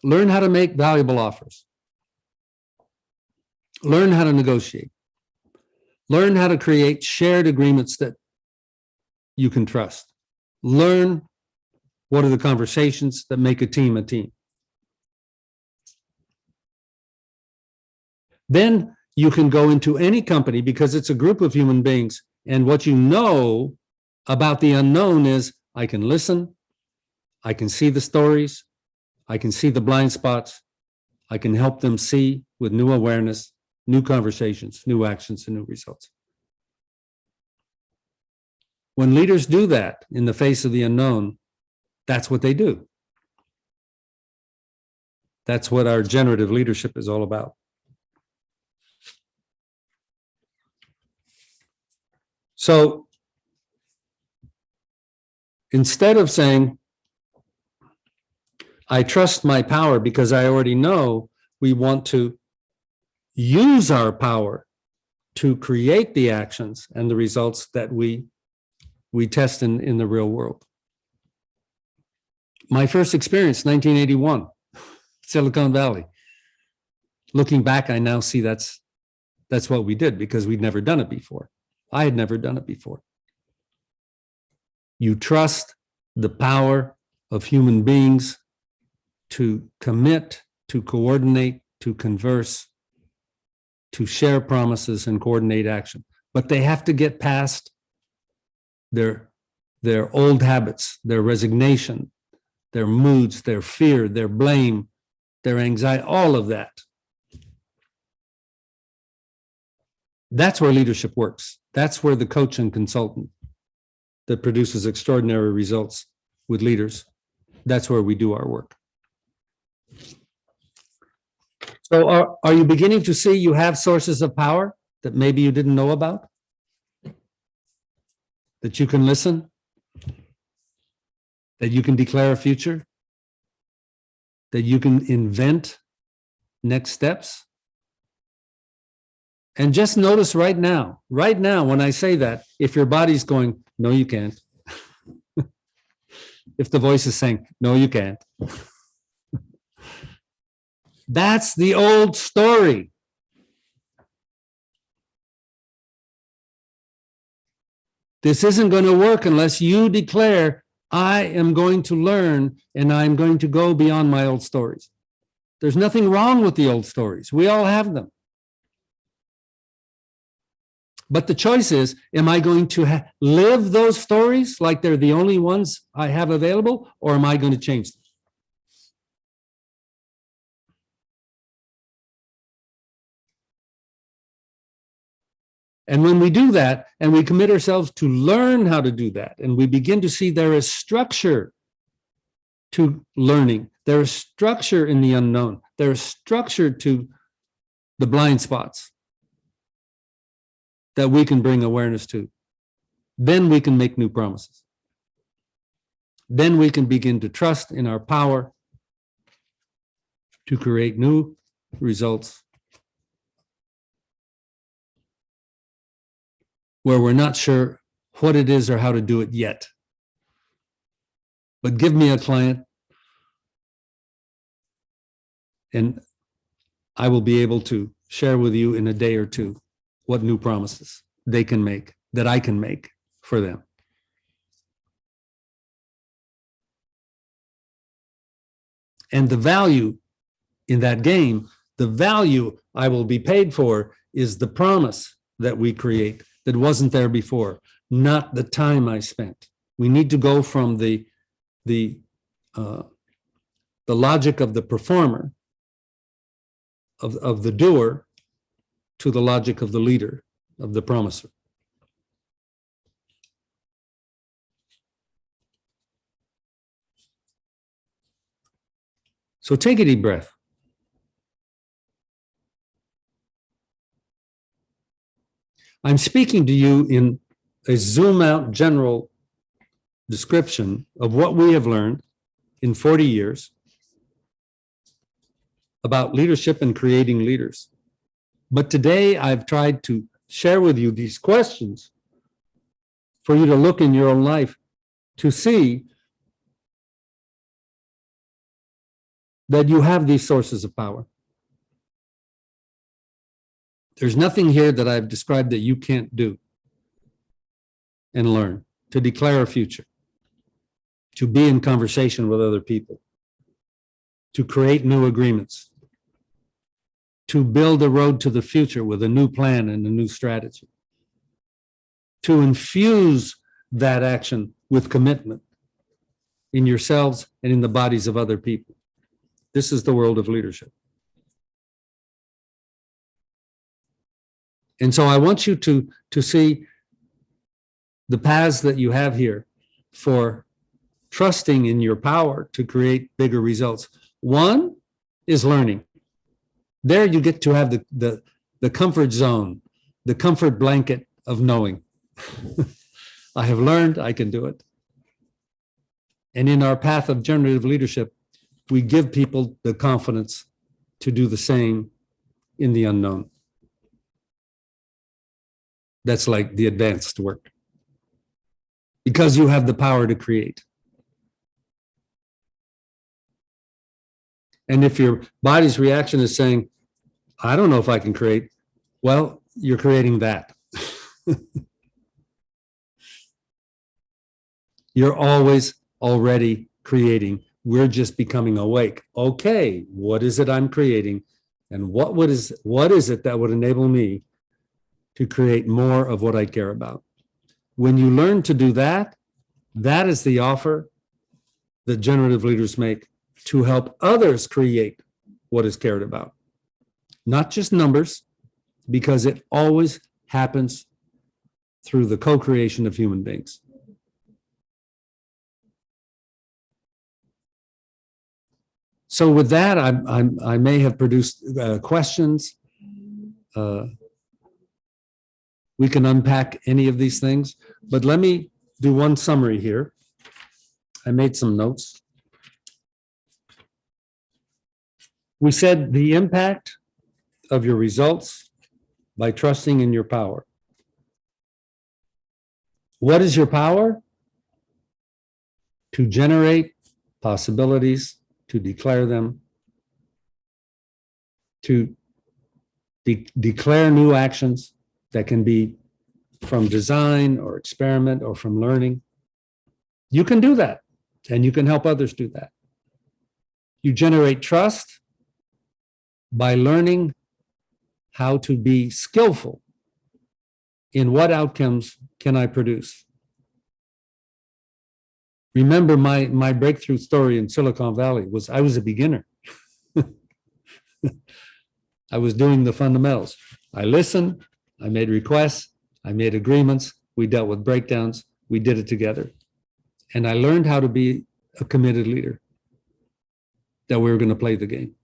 Learn how to make valuable offers. Learn how to negotiate. Learn how to create shared agreements that you can trust. Learn what are the conversations that make a team a team. Then you can go into any company because it's a group of human beings. And what you know about the unknown is I can listen, I can see the stories, I can see the blind spots, I can help them see with new awareness, new conversations, new actions, and new results. When leaders do that in the face of the unknown, that's what they do. That's what our generative leadership is all about. So instead of saying, I trust my power because I already know, we want to use our power to create the actions and the results that we test in the real world. My first experience, 1981, Silicon Valley. Looking back, I now see that's what we did because we'd never done it before. I had never done it before. You trust the power of human beings to commit, to coordinate, to converse, to share promises and coordinate action. But they have to get past their old habits, their resignation, their moods, their fear, their blame, their anxiety, all of that. That's where leadership works. That's where the coach and consultant that produces extraordinary results with leaders, that's where we do our work. So are you beginning to see you have sources of power that maybe you didn't know about? That you can listen? That you can declare a future? That you can invent next steps? And just notice right now, when I say that, if your body's going, no, you can't. If the voice is saying, no, you can't. That's the old story. This isn't going to work unless you declare, I am going to learn and I'm going to go beyond my old stories. There's nothing wrong with the old stories. We all have them. But the choice is, am I going to live those stories like they're the only ones I have available, or am I going to change them? And when we do that, and we commit ourselves to learn how to do that, and we begin to see there is structure to learning, there is structure in the unknown, there is structure to the blind spots that we can bring awareness to, then we can make new promises. Then we can begin to trust in our power to create new results where we're not sure what it is or how to do it yet. But give me a client and I will be able to share with you in a day or two what new promises they can make, that I can make for them. And the value in that game, the value I will be paid for is the promise that we create that wasn't there before, not the time I spent. We need to go from the logic of the performer, of the doer, to the logic of the leader, of the promiser. So take a deep breath. I'm speaking to you in a zoom out general description of what we have learned in 40 years about leadership and creating leaders. But today I've tried to share with you these questions for you to look in your own life to see that you have these sources of power. There's nothing here that I've described that you can't do and learn, to declare a future, to be in conversation with other people, to create new agreements, to build a road to the future with a new plan and a new strategy, to infuse that action with commitment in yourselves and in the bodies of other people. This is the world of leadership. And so I want you to see the paths that you have here for trusting in your power to create bigger results. One is learning. There you get to have the comfort zone, the comfort blanket of knowing. I have learned, I can do it. And in our path of generative leadership, we give people the confidence to do the same in the unknown. That's like the advanced work. Because you have the power to create. And if your body's reaction is saying, I don't know if I can create, well, you're creating that. You're always already creating. We're just becoming awake. Okay, what is it I'm creating? And what is it that would enable me to create more of what I care about? When you learn to do that, that is the offer that generative leaders make to help others create what is cared about. Not just numbers, because it always happens through the co-creation of human beings. So with that, I may have produced questions. We can unpack any of these things, but let me do one summary here. I made some notes. We said the impact of your results by trusting in your power. What is your power? To generate possibilities, to declare them, to declare new actions that can be from design or experiment or from learning. You can do that, and you can help others do that. You generate trust by learning how to be skillful in what outcomes can I produce. Remember, my breakthrough story in Silicon Valley was I was a beginner. I was doing the fundamentals. I listened, I made requests, I made agreements, we dealt with breakdowns, we did it together. And I learned how to be a committed leader, that we were going to play the game.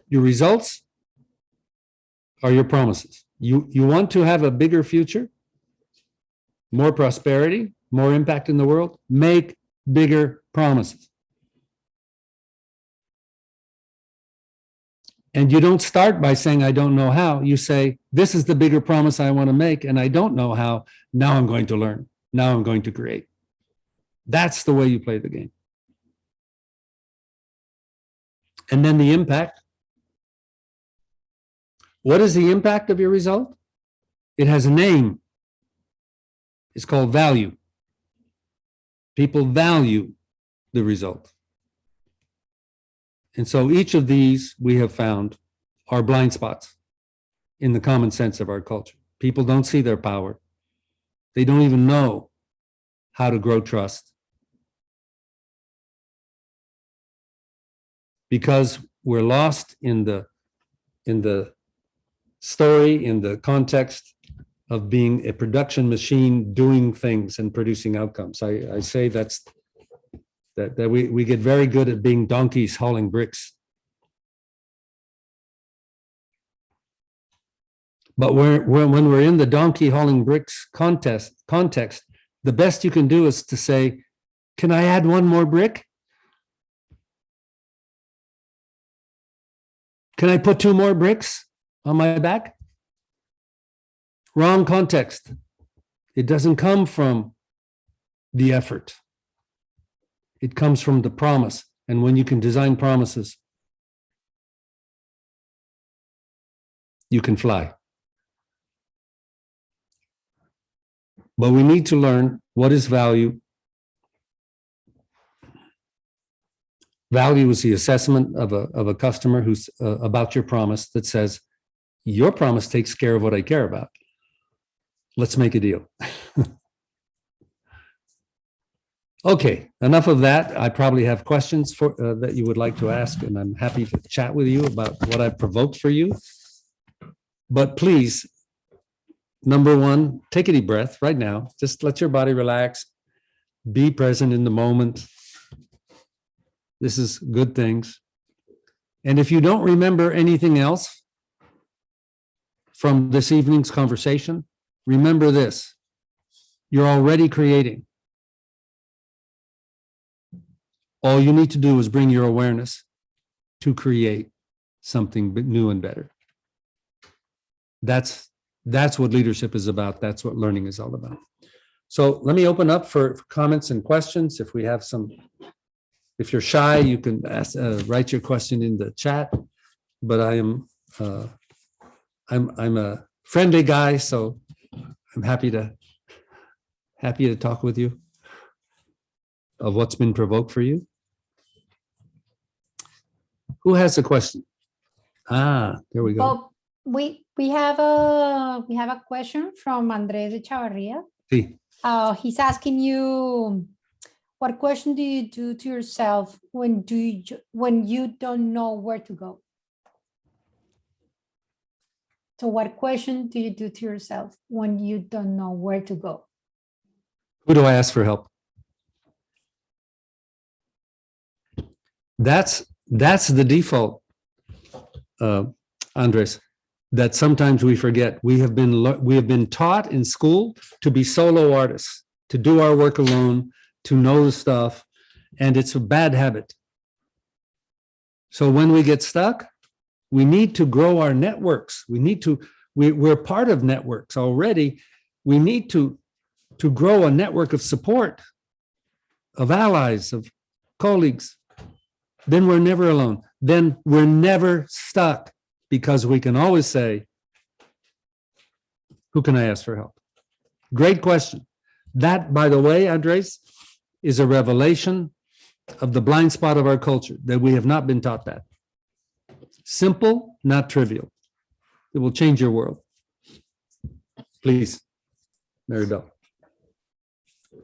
Your results are your promises. You want to have a bigger future, more prosperity, more impact in the world, make bigger promises. And you don't start by saying, I don't know how. You say, this is the bigger promise I want to make, and I don't know how. Now I'm going to learn. Now I'm going to create. That's the way you play the game. And then the impact. What is the impact of your result? It has a name. It's called value. People value the result. And so each of these we have found are blind spots in the common sense of our culture. People don't see their power. They don't even know how to grow trust. Because we're lost in the story, in the context of being a production machine, doing things and producing outcomes. I say that we get very good at being donkeys hauling bricks. But when we're in the donkey hauling bricks context, the best you can do is to say, can I add one more brick? Can I put two more bricks on my back? Wrong context. It doesn't come from the effort. It comes from the promise. And when you can design promises, you can fly. But we need to learn what is value. Value is the assessment of a customer who's about your promise that says, your promise takes care of what I care about. Let's make a deal. Okay, enough of that. I probably have questions for that you would like to ask, and I'm happy to chat with you about what I've provoked for you. But please, number one, take a deep breath right now. Just let your body relax. Be present in the moment. This is good things. And if you don't remember anything else from this evening's conversation, remember this: you're already creating. All you need to do is bring your awareness to create something new and better. That's what leadership is about. That's what learning is all about. So let me open up for comments and questions. If we have some, if you're shy, you can ask, write your question in the chat. But I'm a friendly guy, so I'm happy to talk with you of what's been provoked for you. Who has a question? There we go. Well, we have a question from Andres Echavarria. Sí. He's asking you, what question do you do to yourself when you don't know where to go? So what question do you do to yourself when you don't know where to go? Who do I ask for help? That's the default, Andres, that sometimes we forget. We have been taught in school to be solo artists, to do our work alone, to know the stuff, and it's a bad habit. So when we get stuck, we need to grow our networks. We're part of networks already. We need to grow a network of support, of allies, of colleagues. Then we're never alone. Then we're never stuck, because we can always say, who can I ask for help? Great question. That, by the way, Andres, is a revelation of the blind spot of our culture, that we have not been taught that. Simple, not trivial. It will change your world. Please, Maribel.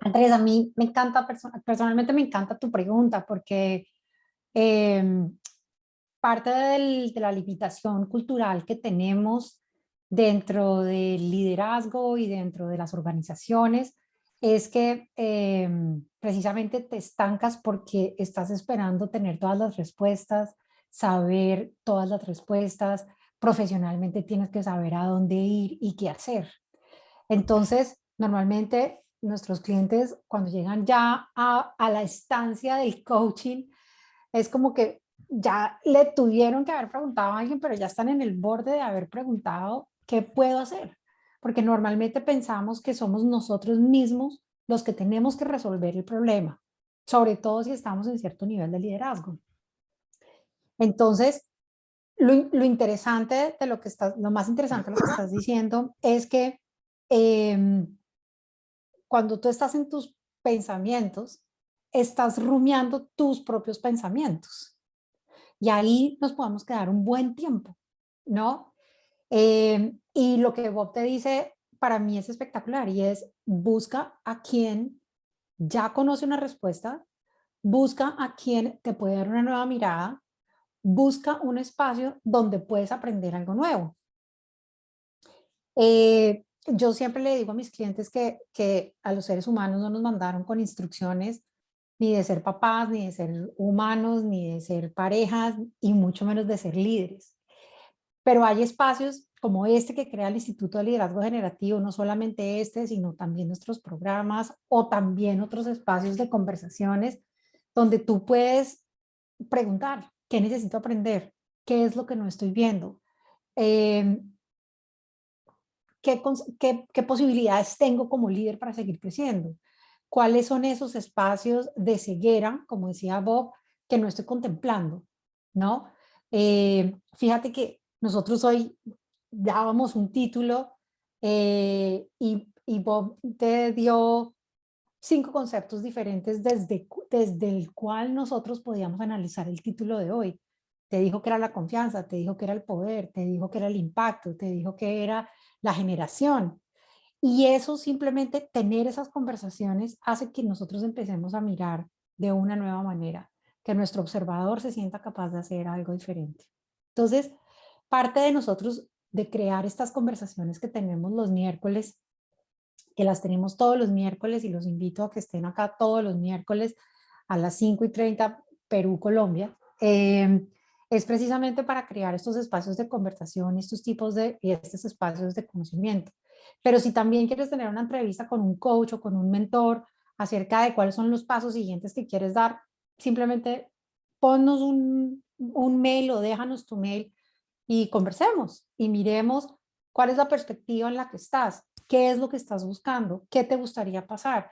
Andrés, a mí me encanta, personalmente me encanta tu pregunta, porque parte de la limitación cultural que tenemos dentro del liderazgo y dentro de las organizaciones es que precisamente te estancas porque estás esperando tener todas las respuestas, saber todas las respuestas. Profesionalmente tienes que saber a dónde ir y qué hacer. Entonces, normalmente nuestros clientes, cuando llegan ya a la estancia del coaching, es como que ya le tuvieron que haber preguntado a alguien, pero ya están en el borde de haber preguntado qué puedo hacer, porque normalmente pensamos que somos nosotros mismos los que tenemos que resolver el problema, sobre todo si estamos en cierto nivel de liderazgo. Entonces, lo interesante de lo que lo más interesante de lo que estás diciendo es que cuando tú estás en tus pensamientos, estás rumiando tus propios pensamientos. Y ahí nos podemos quedar un buen tiempo, ¿no? Y lo que Bob te dice, para mí es espectacular, y es: busca a quien ya conoce una respuesta, busca a quien te puede dar una nueva mirada, busca un espacio donde puedes aprender algo nuevo. Yo siempre le digo a mis clientes que a los seres humanos no nos mandaron con instrucciones ni de ser papás, ni de ser humanos, ni de ser parejas, y mucho menos de ser líderes. Pero hay espacios como este que crea el Instituto de Liderazgo Generativo, no solamente este, sino también nuestros programas, o también otros espacios de conversaciones donde tú puedes preguntar: ¿qué necesito aprender? ¿Qué es lo que no estoy viendo? ¿Qué posibilidades tengo como líder para seguir creciendo? ¿Cuáles son esos espacios de ceguera, como decía Bob, que no estoy contemplando? ¿No? Fíjate que nosotros hoy dábamos un título y Bob te dio 5 conceptos diferentes desde el cual nosotros podíamos analizar el título de hoy. Te dijo que era la confianza, te dijo que era el poder, te dijo que era el impacto, te dijo que era la generación. Y eso simplemente, tener esas conversaciones hace que nosotros empecemos a mirar de una nueva manera, que nuestro observador se sienta capaz de hacer algo diferente. Entonces, parte de nosotros de crear estas conversaciones que tenemos los miércoles, que las tenemos todos los miércoles y los invito a que estén acá todos los miércoles a las 5:30 Perú, Colombia, es precisamente para crear estos espacios de conversación, estos espacios de conocimiento. Pero si también quieres tener una entrevista con un coach o con un mentor acerca de cuáles son los pasos siguientes que quieres dar, simplemente ponnos un mail o déjanos tu mail y conversemos y miremos cuál es la perspectiva en la que estás, qué es lo que estás buscando, qué te gustaría pasar,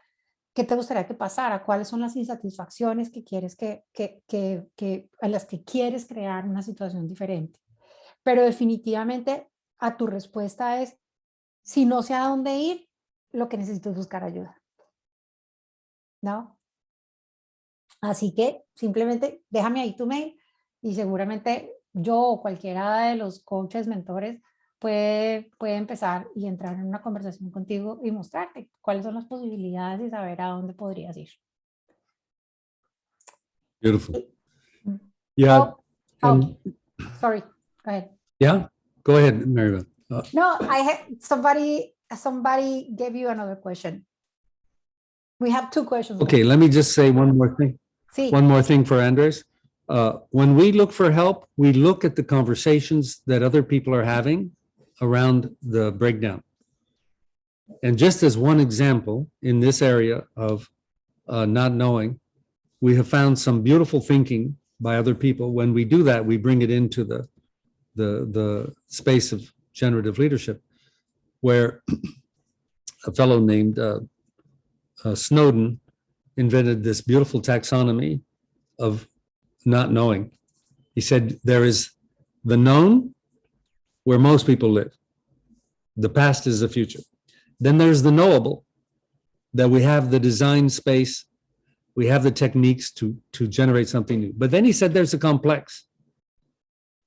qué te gustaría que pasara, cuáles son las insatisfacciones que quieres a las que quieres crear una situación diferente. Pero definitivamente a tu respuesta es, si no sé a dónde ir, lo que necesito es buscar ayuda, ¿no? Así que simplemente déjame ahí tu mail y seguramente yo o cualquiera de los coaches, mentores, puede empezar y entrar en una conversación contigo y mostrarte cuáles son las posibilidades y saber a dónde podrías ir. Beautiful. Yeah. Sorry, go ahead. Yeah, go ahead, Maribel. No, somebody gave you another question. We have 2 questions. Okay, let me just say one more thing. Sí. One more thing for Andres. When we look for help, we look at the conversations that other people are having around the breakdown. And just as one example in this area of not knowing, we have found some beautiful thinking by other people. When we do that, we bring it into the space of generative leadership, where a fellow named Snowden invented this beautiful taxonomy of not knowing. He said there is the known, where most people live. The past is the future. Then there's the knowable, that we have the design space, we have the techniques to generate something new. But then he said there's a complex.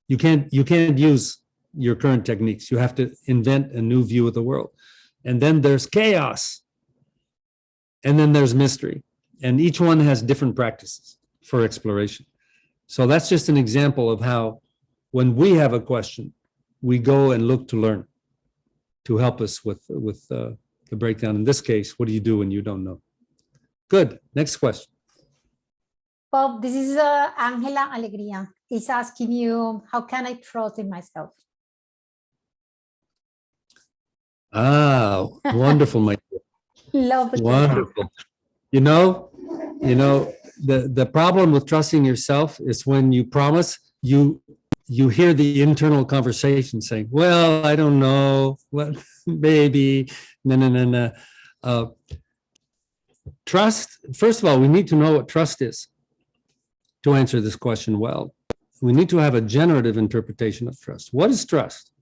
You can't use your current techniques. You have to invent a new view of the world. And then there's chaos. And then there's mystery. And each one has different practices for exploration. So that's just an example of how, when we have a question, we go and look to learn, to help us with the breakdown. In this case, what do you do when you don't know? Good. Next question. Bob, this is Angela Alegría. Is asking you, how can I trust in myself? Ah, wonderful, my dear. Love the Wonderful. You know, the problem with trusting yourself is when you promise, you hear the internal conversation saying, well, I don't know, well, maybe, no. Trust, first of all, we need to know what trust is to answer this question well. We need to have a generative interpretation of trust. What is trust?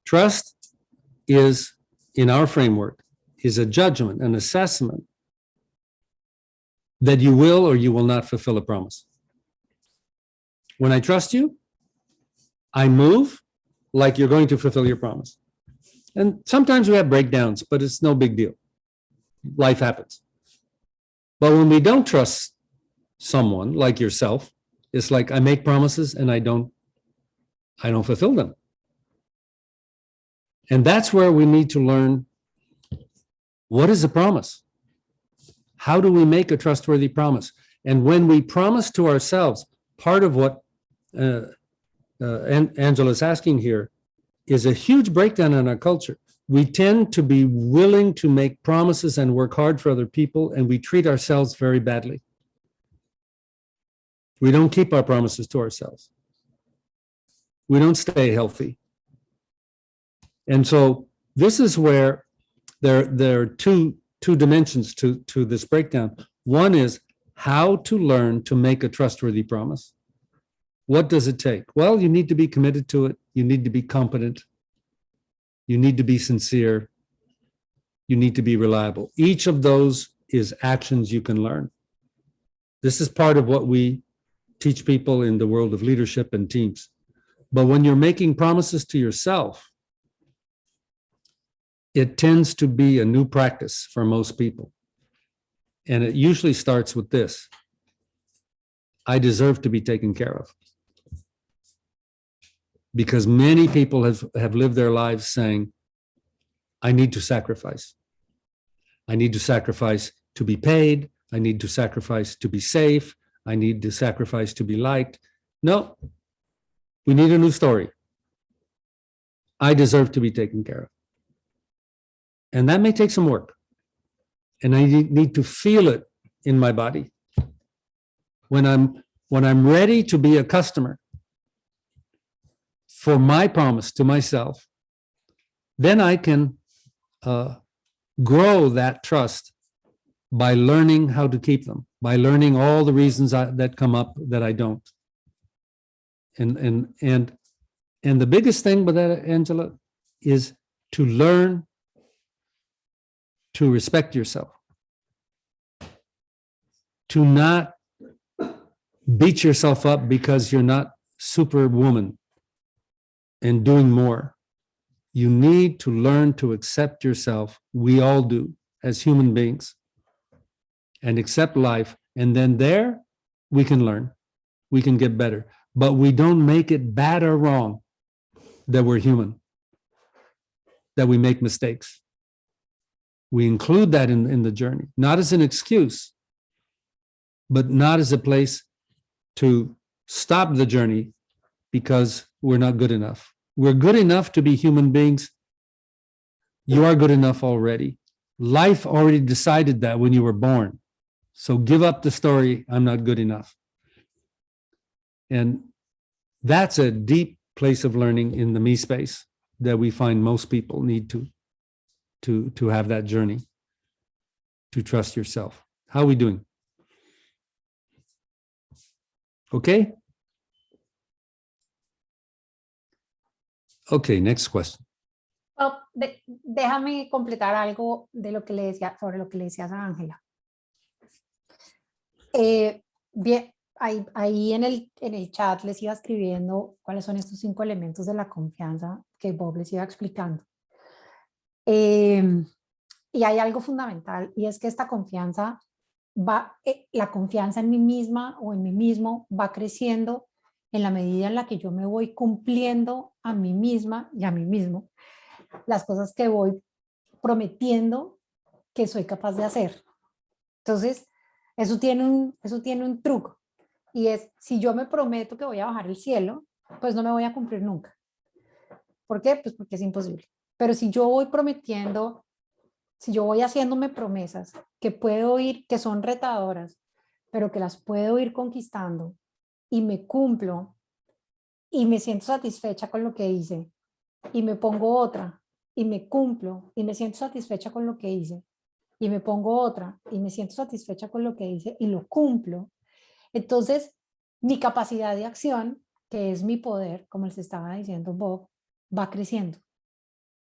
Trust is, in our framework, is a judgment, an assessment that you will or you will not fulfill a promise. When I trust you, I move like you're going to fulfill your promise. And sometimes we have breakdowns, but it's no big deal. Life happens. But when we don't trust someone like yourself, it's like I make promises and I don't fulfill them. And that's where we need to learn, what is a promise? How do we make a trustworthy promise? And when we promise to ourselves, part of what Angela's asking here is a huge breakdown in our culture. We tend to be willing to make promises and work hard for other people, and we treat ourselves very badly. We don't keep our promises to ourselves. We don't stay healthy. And so this is where there are two dimensions to this breakdown. One is how to learn to make a trustworthy promise. What does it take? Well, you need to be committed to it. You need to be competent. You need to be sincere. You need to be reliable. Each of those is actions you can learn. This is part of what we teach people in the world of leadership and teams. But when you're making promises to yourself, it tends to be a new practice for most people. And it usually starts with this: I deserve to be taken care of. Because many people have lived their lives saying, I need to sacrifice. I need to sacrifice to be paid. I need to sacrifice to be safe. I need to sacrifice to be liked. No, we need a new story. I deserve to be taken care of. And that may take some work. And I need to feel it in my body. When I'm ready to be a customer for my promise to myself, then I can grow that trust by learning how to keep them, by learning all the reasons that come up that I don't. And the biggest thing with that, Angela, is to learn to respect yourself, to not beat yourself up because you're not superwoman and doing more. You need to learn to accept yourself. We all do as human beings, and accept life. And then there we can learn, we can get better, but we don't make it bad or wrong that we're human, that we make mistakes. We include that in the journey, not as an excuse, but not as a place to stop the journey because we're not good enough. We're good enough to be human beings. You are good enough already. Life already decided that when you were born. So give up the story, I'm not good enough. And that's a deep place of learning in the me space that we find most people need to have that journey, to trust yourself. How are we doing? Okay? Okay, next question. Well, déjame completar algo de lo que le decía, sobre lo que le decías a Ángela. Bien, ahí en el chat les iba escribiendo cuáles son estos 5 elementos de la confianza que Bob les iba explicando. Y hay algo fundamental, y es que esta confianza la confianza en mí misma o en mí mismo va creciendo en la medida en la que yo me voy cumpliendo a mí misma y a mí mismo las cosas que voy prometiendo que soy capaz de hacer. Entonces, eso tiene un truco, y es, si yo me prometo que voy a bajar el cielo, pues no me voy a cumplir nunca. ¿Por qué? Pues porque es imposible. Pero si yo voy prometiendo, si yo voy haciéndome promesas que puedo ir, que son retadoras, pero que las puedo ir conquistando y me cumplo y me siento satisfecha con lo que hice y me pongo otra y me cumplo y me siento satisfecha con lo que hice y me pongo otra y me siento satisfecha con lo que hice y lo cumplo, entonces mi capacidad de acción, que es mi poder, como les estaba diciendo Bob, va creciendo.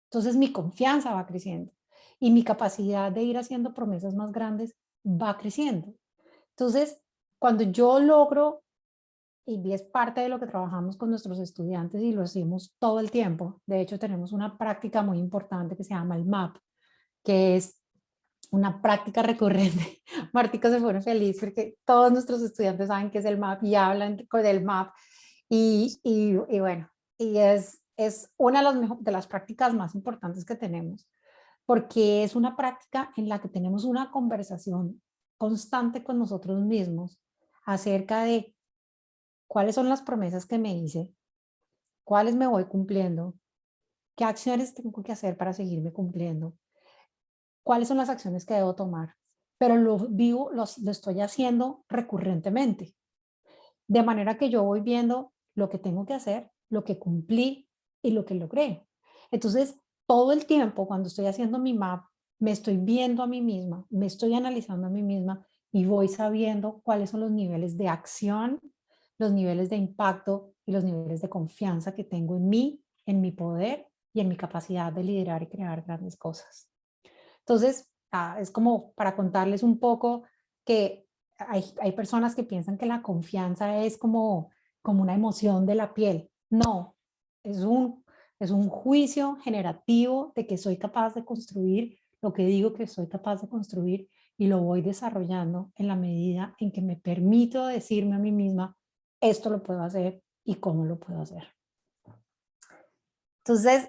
Entonces mi confianza va creciendo y mi capacidad de ir haciendo promesas más grandes va creciendo. Entonces, cuando yo logro, y es parte de lo que trabajamos con nuestros estudiantes y lo hacemos todo el tiempo, de hecho tenemos una práctica muy importante que se llama el MAP, que es una práctica recurrente. Martica se pone feliz porque todos nuestros estudiantes saben qué es el MAP y hablan del MAP, y bueno, y es una de las prácticas más importantes que tenemos, porque es una práctica en la que tenemos una conversación constante con nosotros mismos acerca de cuáles son las promesas que me hice, cuáles me voy cumpliendo, qué acciones tengo que hacer para seguirme cumpliendo, cuáles son las acciones que debo tomar, pero lo estoy haciendo recurrentemente, de manera que yo voy viendo lo que tengo que hacer, lo que cumplí y lo que logré. Entonces, todo el tiempo cuando estoy haciendo mi map, me estoy viendo a mí misma, me estoy analizando a mí misma y voy sabiendo cuáles son los niveles de acción los niveles de impacto y los niveles de confianza que tengo en mí, en mi poder y en mi capacidad de liderar y crear grandes cosas. Entonces, es como para contarles un poco que hay personas que piensan que la confianza es como una emoción de la piel. No, es un juicio generativo de que soy capaz de construir lo que digo que soy capaz de construir y lo voy desarrollando en la medida en que me permito decirme a mí misma, esto lo puedo hacer y cómo lo puedo hacer. Entonces,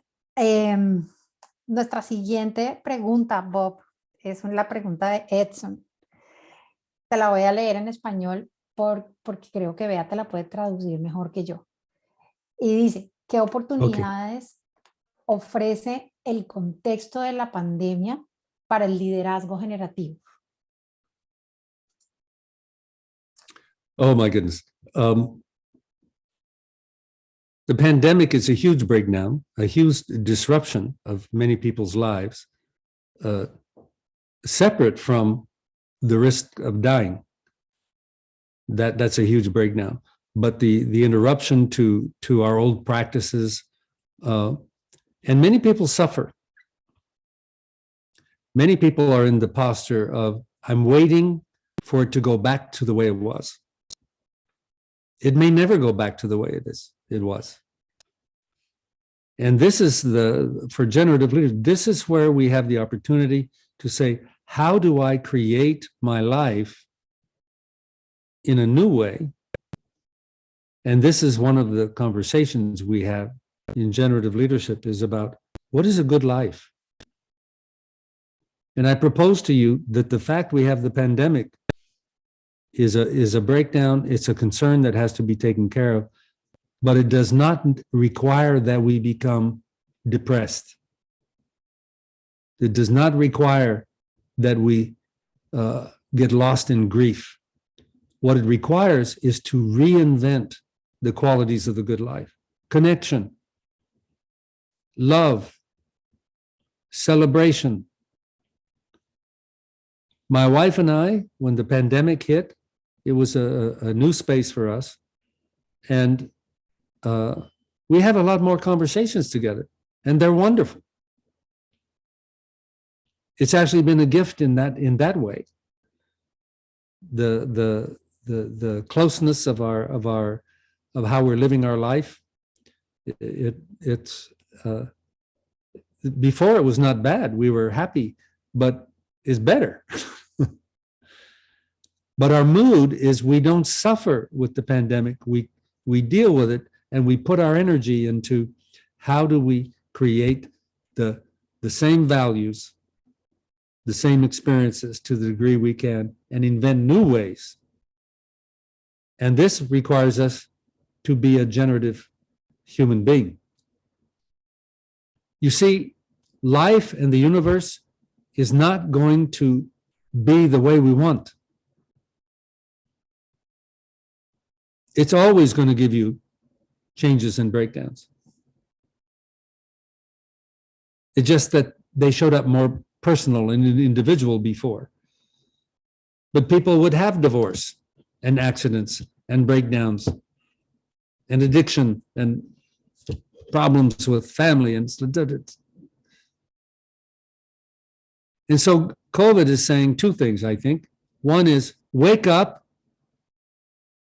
nuestra siguiente pregunta, Bob, es la pregunta de Edson. Te la voy a leer en español porque creo que Bea te la puede traducir mejor que yo. Y dice, ¿qué oportunidades ofrece el contexto de la pandemia para el liderazgo generativo? Oh my goodness. The pandemic is a huge breakdown, a huge disruption of many people's lives, separate from the risk of dying. That's a huge breakdown. But the interruption to our old practices, and many people suffer. Many people are in the posture of, I'm waiting for it to go back to the way it was. It may never go back to the way it was. And this is for generative leaders, this is where we have the opportunity to say, how do I create my life in a new way? And this is one of the conversations we have in generative leadership, is about what is a good life? And I propose to you that the fact we have the pandemic is a breakdown. It's a concern that has to be taken care of, but it does not require that we become depressed. It does not require that we get lost in grief. What it requires is to reinvent the qualities of the good life: connection, love, celebration. My wife and I, when the pandemic hit, it was a new space for us. And we have a lot more conversations together, and they're wonderful. It's actually been a gift in that way. The closeness of how we're living our life. It's before it was not bad. We were happy, but it's better. But our mood is we don't suffer with the pandemic. We deal with it, and we put our energy into how do we create the same values, the same experiences to the degree we can, and invent new ways. And this requires us to be a generative human being. You see, life and the universe is not going to be the way we want. It's always going to give you changes and breakdowns. It's just that they showed up more personal and individual before. But people would have divorce and accidents and breakdowns and addiction and problems with family and so COVID is saying two things, I think. One is wake up.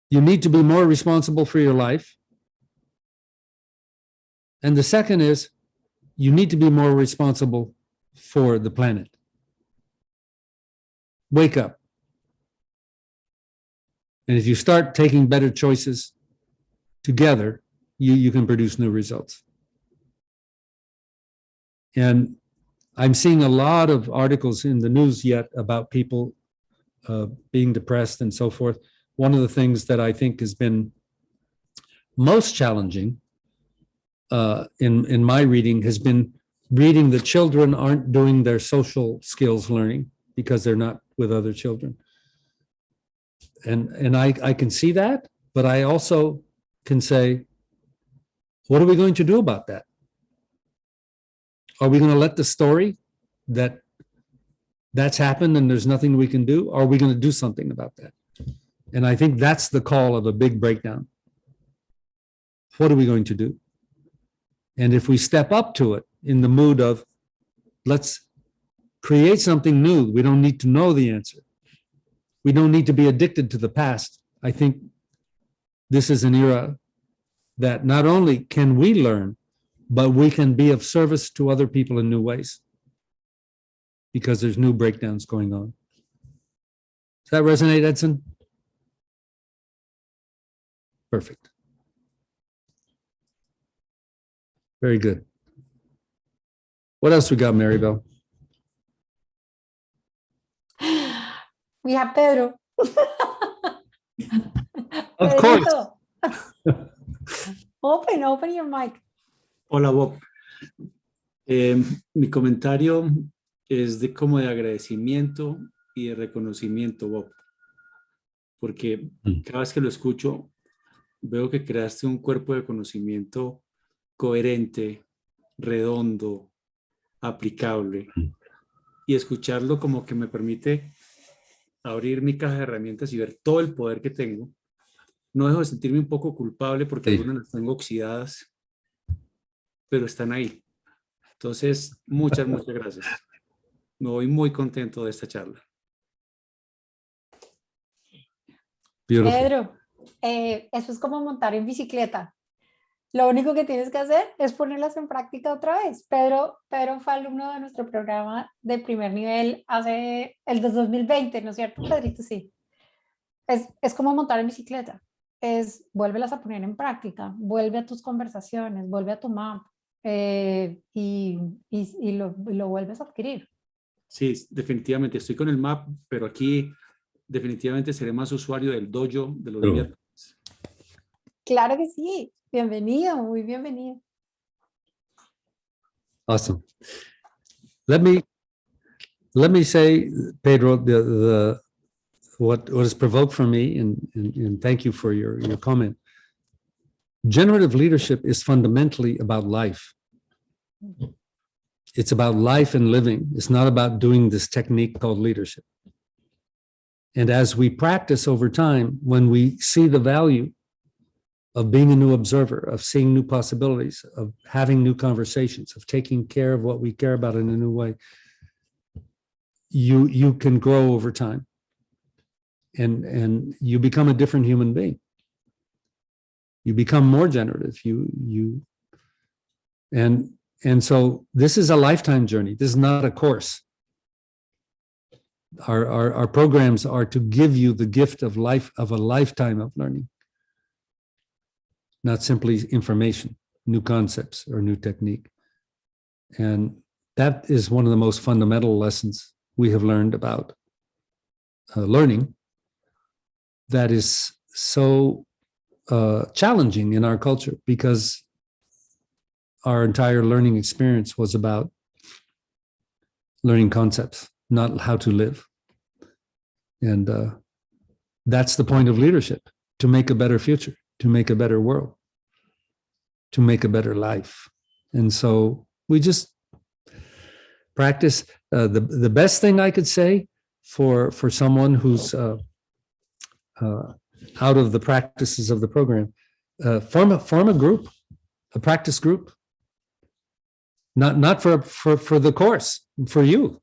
You need to be more responsible for your life. And the second is you need to be more responsible for the planet. Wake up. And if you start taking better choices together, you can produce new results. And I'm seeing a lot of articles in the news yet about people being depressed and so forth. One of the things that I think has been most challenging in my reading has been reading that children aren't doing their social skills learning because they're not with other children. And I can see that, but I also can say, what are we going to do about that? Are we going to let the story that's happened and there's nothing we can do? Or are we going to do something about that? And I think that's the call of a big breakdown. What are we going to do? And if we step up to it in the mood of, let's create something new, we don't need to know the answer. We don't need to be addicted to the past. I think this is an era that not only can we learn, but we can be of service to other people in new ways because there's new breakdowns going on. Does that resonate, Edson? Perfect. Very good. What else we got, Maribel? We have Pedro. Of course. Open your mic. Hola, Bob. Mi comentario es de como de agradecimiento y de reconocimiento, Bob. Porque cada vez que lo escucho, veo que creaste un cuerpo de conocimiento coherente, redondo, aplicable. Y escucharlo como que me permite abrir mi caja de herramientas y ver todo el poder que tengo. No dejo de sentirme un poco culpable porque Sí. algunas las tengo oxidadas, pero están ahí. Entonces, muchas gracias. Me voy muy contento de esta charla. Beautiful. Pedro, eso es como montar en bicicleta. Lo único que tienes que hacer es ponerlas en práctica otra vez. Pedro fue alumno de nuestro programa de primer nivel hace el 2020, ¿no es cierto, Pedrito? Sí. Es como montar en bicicleta. Vuélvelas a poner en práctica, vuelve a tus conversaciones, vuelve a tu map y lo vuelves a adquirir. Sí, definitivamente estoy con el map, pero aquí definitivamente seré más usuario del dojo de los viernes. Claro que sí. Bienvenido, muy bienvenido. Awesome. Let me say, Pedro, what is provoked for me, and thank you for your comment. Generative leadership is fundamentally about life. It's about life and living. It's not about doing this technique called leadership. And as we practice over time, when we see the value of being a new observer, of seeing new possibilities, of having new conversations, of taking care of what we care about in a new way, you can grow over time. And you become a different human being. You become more generative. And so this is a lifetime journey. This is not a course. Our programs are to give you the gift of life, of a lifetime of learning, not simply information, new concepts or new technique. And that is one of the most fundamental lessons we have learned about learning that is so challenging in our culture, because our entire learning experience was about learning concepts, not how to live. And that's the point of leadership, to make a better future, to make a better world, to make a better life. And so we just practice. The best thing I could say for someone who's out of the practices of the program, form a group, a practice group, not for the course, for you.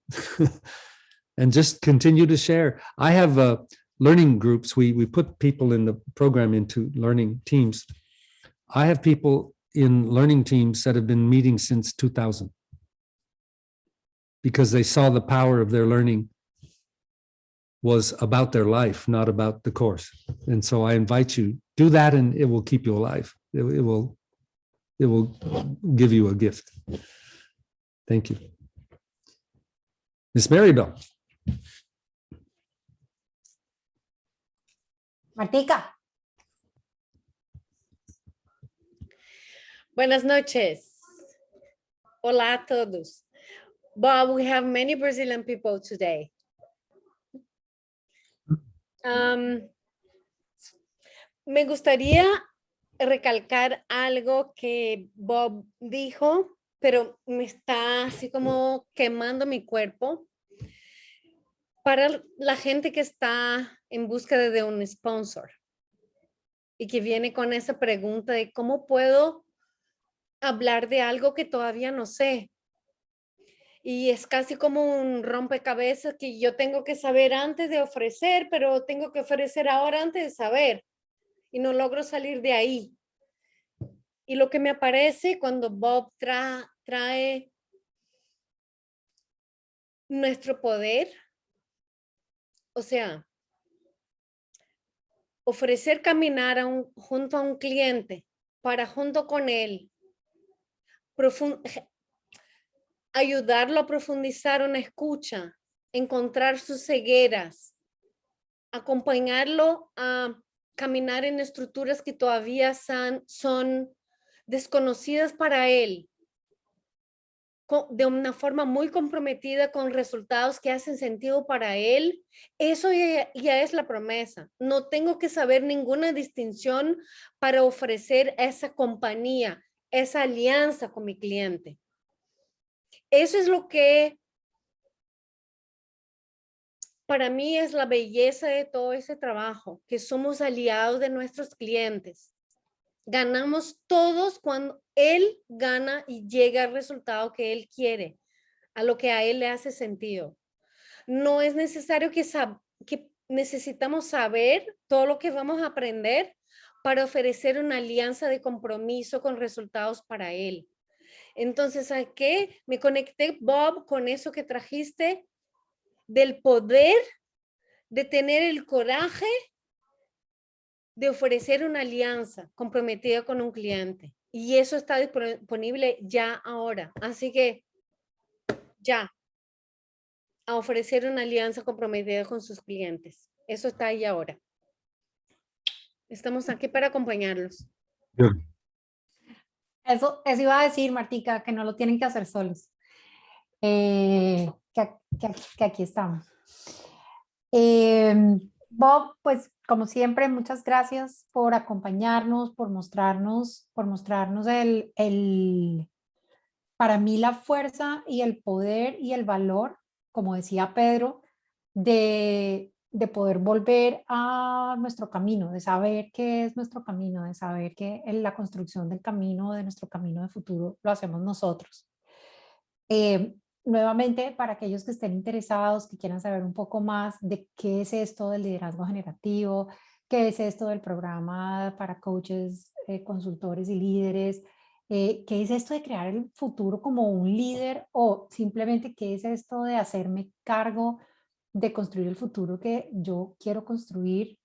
And just continue to share. I have learning groups. We put people in the program into learning teams. I have people in learning teams that have been meeting since 2000, because they saw the power of their learning was about their life, not about the course. And so I invite you, do that, and it will keep you alive. It will give you a gift. Thank you. Miss Maribel. Martica. Buenas noches. Hola a todos. Bob, we have many Brazilian people today. Me gustaría recalcar algo que Bob dijo, pero me está así como quemando mi cuerpo. Para la gente que está en búsqueda de un sponsor y que viene con esa pregunta de cómo puedo hablar de algo que todavía no sé. Y es casi como un rompecabezas que yo tengo que saber antes de ofrecer, pero tengo que ofrecer ahora antes de saber. Y no logro salir de ahí. Y lo que me aparece cuando Bob trae nuestro poder, o sea, ofrecer caminar junto a un cliente para junto con él ayudarlo a profundizar una escucha, encontrar sus cegueras, acompañarlo a caminar en estructuras que todavía son desconocidas para él, de una forma muy comprometida con resultados que hacen sentido para él. Eso ya es la promesa. No tengo que saber ninguna distinción para ofrecer esa compañía, esa alianza con mi cliente. Eso es lo que para mí es la belleza de todo ese trabajo, que somos aliados de nuestros clientes. Ganamos todos cuando él gana y llega al resultado que él quiere, a lo que a él le hace sentido. No es necesario que necesitamos saber todo lo que vamos a aprender para ofrecer una alianza de compromiso con resultados para él. Entonces, ¿a qué me conecté, Bob, con eso que trajiste del poder de tener el coraje de ofrecer una alianza comprometida con un cliente? Y eso está disponible ya ahora. Así que ya, a ofrecer una alianza comprometida con sus clientes. Eso está ahí ahora. Estamos aquí para acompañarlos. Good. Eso iba a decir, Martica, que no lo tienen que hacer solos. Que aquí estamos. Bob, pues como siempre, muchas gracias por acompañarnos, por mostrarnos para mí la fuerza y el poder y el valor, como decía Pedro, de poder volver a nuestro camino, de saber qué es nuestro camino, de saber que en la construcción del camino, de nuestro camino de futuro, lo hacemos nosotros. Nuevamente, para aquellos que estén interesados, que quieran saber un poco más de qué es esto del liderazgo generativo, qué es esto del programa para coaches, consultores y líderes, qué es esto de crear el futuro como un líder o simplemente qué es esto de hacerme cargo de construir el futuro que yo quiero construir.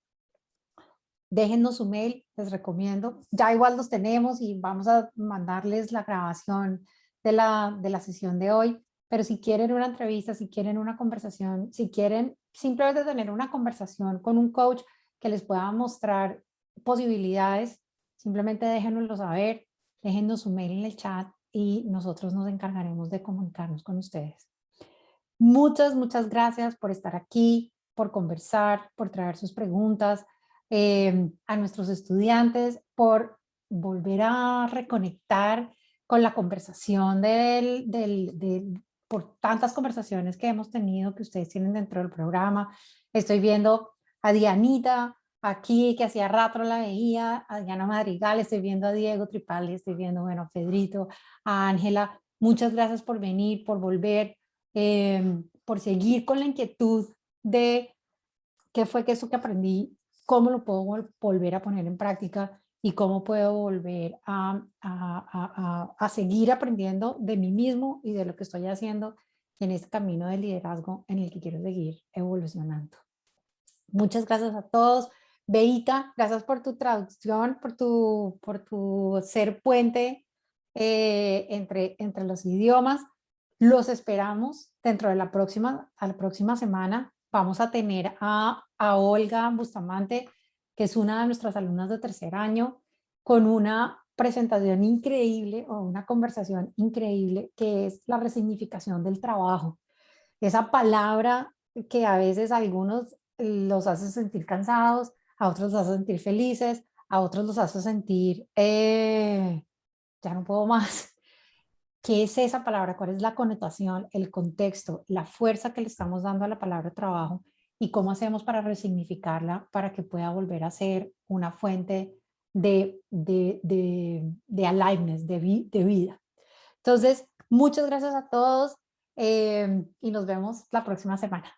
Déjennos su mail, les recomiendo. Ya igual los tenemos y vamos a mandarles la grabación de la sesión de hoy. Pero si quieren una entrevista, si quieren una conversación, si quieren simplemente tener una conversación con un coach que les pueda mostrar posibilidades, simplemente déjenoslo saber, déjennos su mail en el chat y nosotros nos encargaremos de comunicarnos con ustedes. Muchas gracias por estar aquí, por conversar, por traer sus preguntas, a nuestros estudiantes, por volver a reconectar con la conversación por tantas conversaciones que hemos tenido que ustedes tienen dentro del programa. Estoy viendo a Dianita aquí, que hacía rato la veía, a Diana Madrigal, estoy viendo a Diego Tripali, estoy viendo, bueno, a Pedrito, a Ángela. Muchas gracias por venir, por volver, por seguir con la inquietud de qué fue que eso que aprendí, cómo lo puedo volver a poner en práctica y cómo puedo volver a seguir aprendiendo de mí mismo y de lo que estoy haciendo en este camino de liderazgo en el que quiero seguir evolucionando. Muchas gracias a todos. Beita, gracias por tu traducción, por tu ser puente entre los idiomas. Los esperamos dentro de la próxima semana. Vamos a tener a Olga Bustamante, que es una de nuestras alumnas de tercer año, con una presentación increíble o una conversación increíble que es la resignificación del trabajo. Esa palabra que a veces a algunos los hace sentir cansados, a otros los hace sentir felices, a otros los hace sentir ya no puedo más. ¿Qué es esa palabra? ¿Cuál es la connotación, el contexto, la fuerza que le estamos dando a la palabra trabajo y cómo hacemos para resignificarla para que pueda volver a ser una fuente de aliveness, de vida. Entonces, muchas gracias a todos y nos vemos la próxima semana.